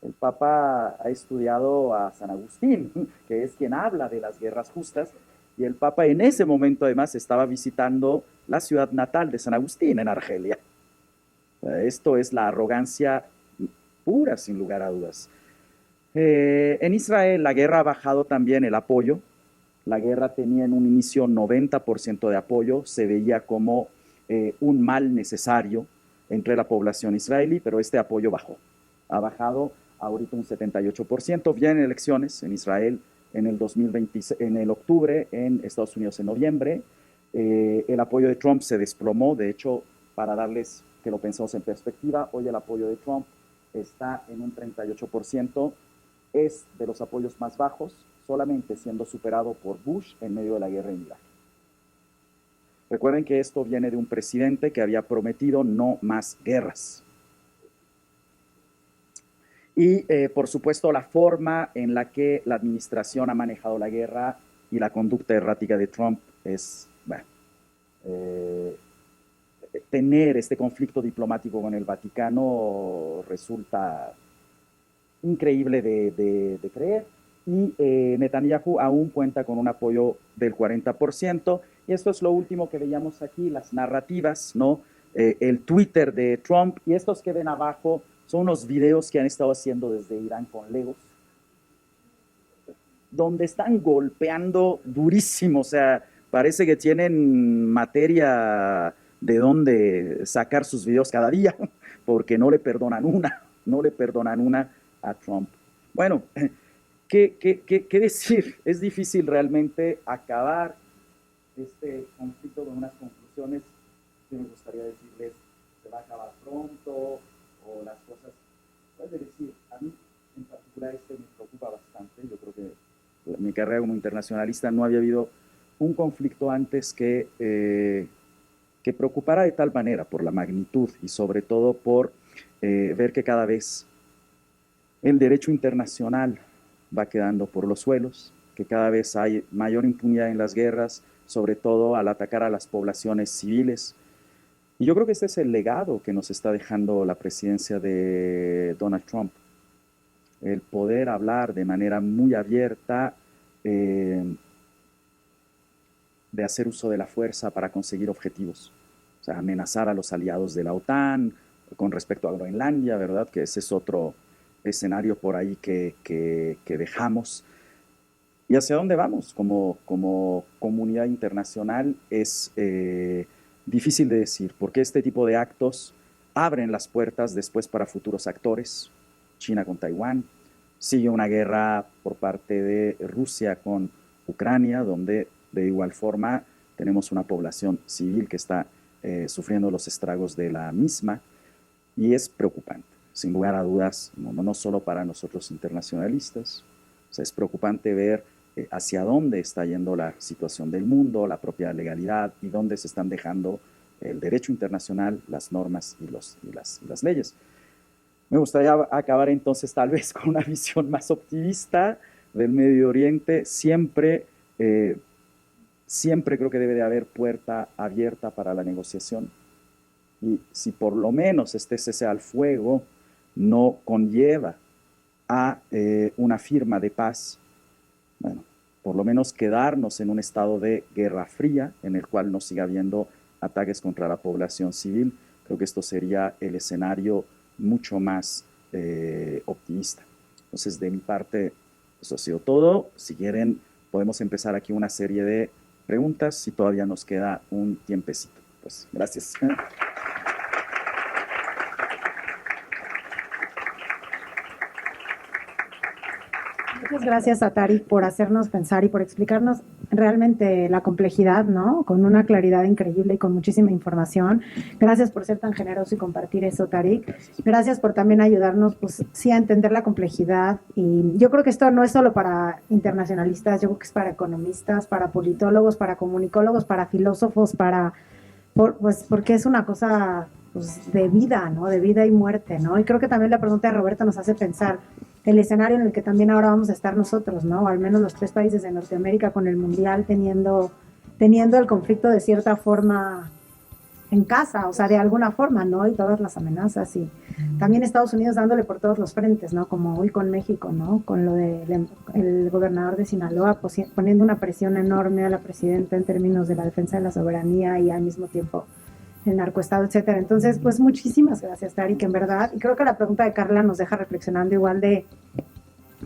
el Papa ha estudiado a San Agustín, que es quien habla de las guerras justas, y el Papa en ese momento además estaba visitando la ciudad natal de San Agustín, en Argelia. Esto es la arrogancia pura, sin lugar a dudas. En Israel la guerra ha bajado también el apoyo. La guerra tenía en un inicio 90% de apoyo, se veía como un mal necesario entre la población israelí, pero este apoyo bajó. Ha bajado ahorita un 78%. Vienen elecciones en Israel en el 2020, en el octubre, en Estados Unidos en noviembre. El apoyo de Trump se desplomó. De hecho, para darles que lo pensamos en perspectiva, hoy el apoyo de Trump está en un 38%. Es de los apoyos más bajos, solamente siendo superado por Bush en medio de la guerra en Irak. Recuerden que esto viene de un presidente que había prometido no más guerras. Y, por supuesto, la forma en la que la administración ha manejado la guerra y la conducta errática de Trump es, bueno, tener este conflicto diplomático con el Vaticano resulta increíble de creer. Y Netanyahu aún cuenta con un apoyo del 40%. Y esto es lo último que veíamos aquí, las narrativas, ¿no? El Twitter de Trump. Y estos que ven abajo son unos videos que han estado haciendo desde Irán con Legos, donde están golpeando durísimo. O sea, parece que tienen materia de dónde sacar sus videos cada día, porque no le perdonan una a Trump. Bueno, ¿qué decir? Es difícil realmente acabar este conflicto con unas conclusiones que me gustaría decirles, se va a acabar pronto, o las cosas, puede decir, a mí en particular este me preocupa bastante. Yo creo que en mi carrera como internacionalista no había habido un conflicto antes que preocupara de tal manera por la magnitud y sobre todo por ver que cada vez el derecho internacional va quedando por los suelos, que cada vez hay mayor impunidad en las guerras, sobre todo al atacar a las poblaciones civiles. Y yo creo que este es el legado que nos está dejando la presidencia de Donald Trump. El poder hablar de manera muy abierta, de hacer uso de la fuerza para conseguir objetivos. O sea, amenazar a los aliados de la OTAN con respecto a Groenlandia, ¿verdad? Que ese es otro escenario por ahí que dejamos. ¿Y hacia dónde vamos como comunidad internacional? Es difícil de decir, porque este tipo de actos abren las puertas después para futuros actores. China con Taiwán, sigue una guerra por parte de Rusia con Ucrania, donde de igual forma tenemos una población civil que está sufriendo los estragos de la misma, y es preocupante, sin lugar a dudas, no solo para nosotros internacionalistas. O sea, es preocupante ver hacia dónde está yendo la situación del mundo, la propia legalidad, y dónde se están dejando el derecho internacional, las normas y las leyes. Me gustaría acabar entonces tal vez con una visión más optimista del Medio Oriente. Siempre creo que debe de haber puerta abierta para la negociación. Y si por lo menos este cese al fuego no conlleva a una firma de paz, bueno, por lo menos quedarnos en un estado de guerra fría en el cual no siga habiendo ataques contra la población civil, creo que esto sería el escenario mucho más optimista. Entonces, de mi parte, eso ha sido todo. Si quieren, podemos empezar aquí una serie de preguntas si todavía nos queda un tiempecito. Pues, gracias. Muchas gracias a Tarik por hacernos pensar y por explicarnos realmente la complejidad, ¿no? Con una claridad increíble y con muchísima información. Gracias por ser tan generoso y compartir eso, Tarik. Gracias por también ayudarnos, pues sí, a entender la complejidad. Y yo creo que esto no es solo para internacionalistas, yo creo que es para economistas, para politólogos, para comunicólogos, para filósofos, pues porque es una cosa pues, de vida, ¿no? De vida y muerte, ¿no? Y creo que también la pregunta de Roberta nos hace pensar el escenario en el que también ahora vamos a estar nosotros, ¿no? O al menos los 3 países de Norteamérica con el Mundial teniendo el conflicto de cierta forma en casa, o sea, de alguna forma, ¿no? Y todas las amenazas y también Estados Unidos dándole por todos los frentes, ¿no? Como hoy con México, ¿no? Con lo del el gobernador de Sinaloa poniendo una presión enorme a la presidenta en términos de la defensa de la soberanía y al mismo tiempo el narcoestado, etcétera. Entonces, pues muchísimas gracias, Tarik, en verdad. Y creo que la pregunta de Carla nos deja reflexionando igual de,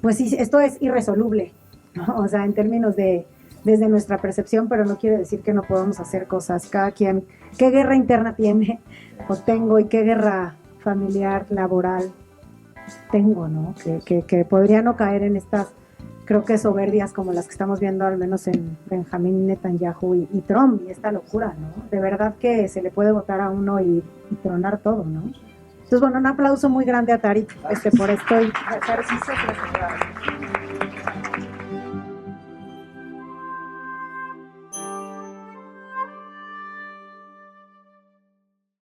pues sí, esto es irresoluble, ¿no? O sea, en términos de, desde nuestra percepción, pero no quiere decir que no podamos hacer cosas. Cada quien, ¿qué guerra interna tiene o tengo y qué guerra familiar, laboral tengo, ¿no? Que podría no caer en estas, creo que soberbias como las que estamos viendo al menos en Benjamín Netanyahu y Trump y esta locura, ¿no? De verdad que se le puede votar a uno y tronar todo, ¿no? Entonces, bueno, un aplauso muy grande a Tarik por esto y ejercicios.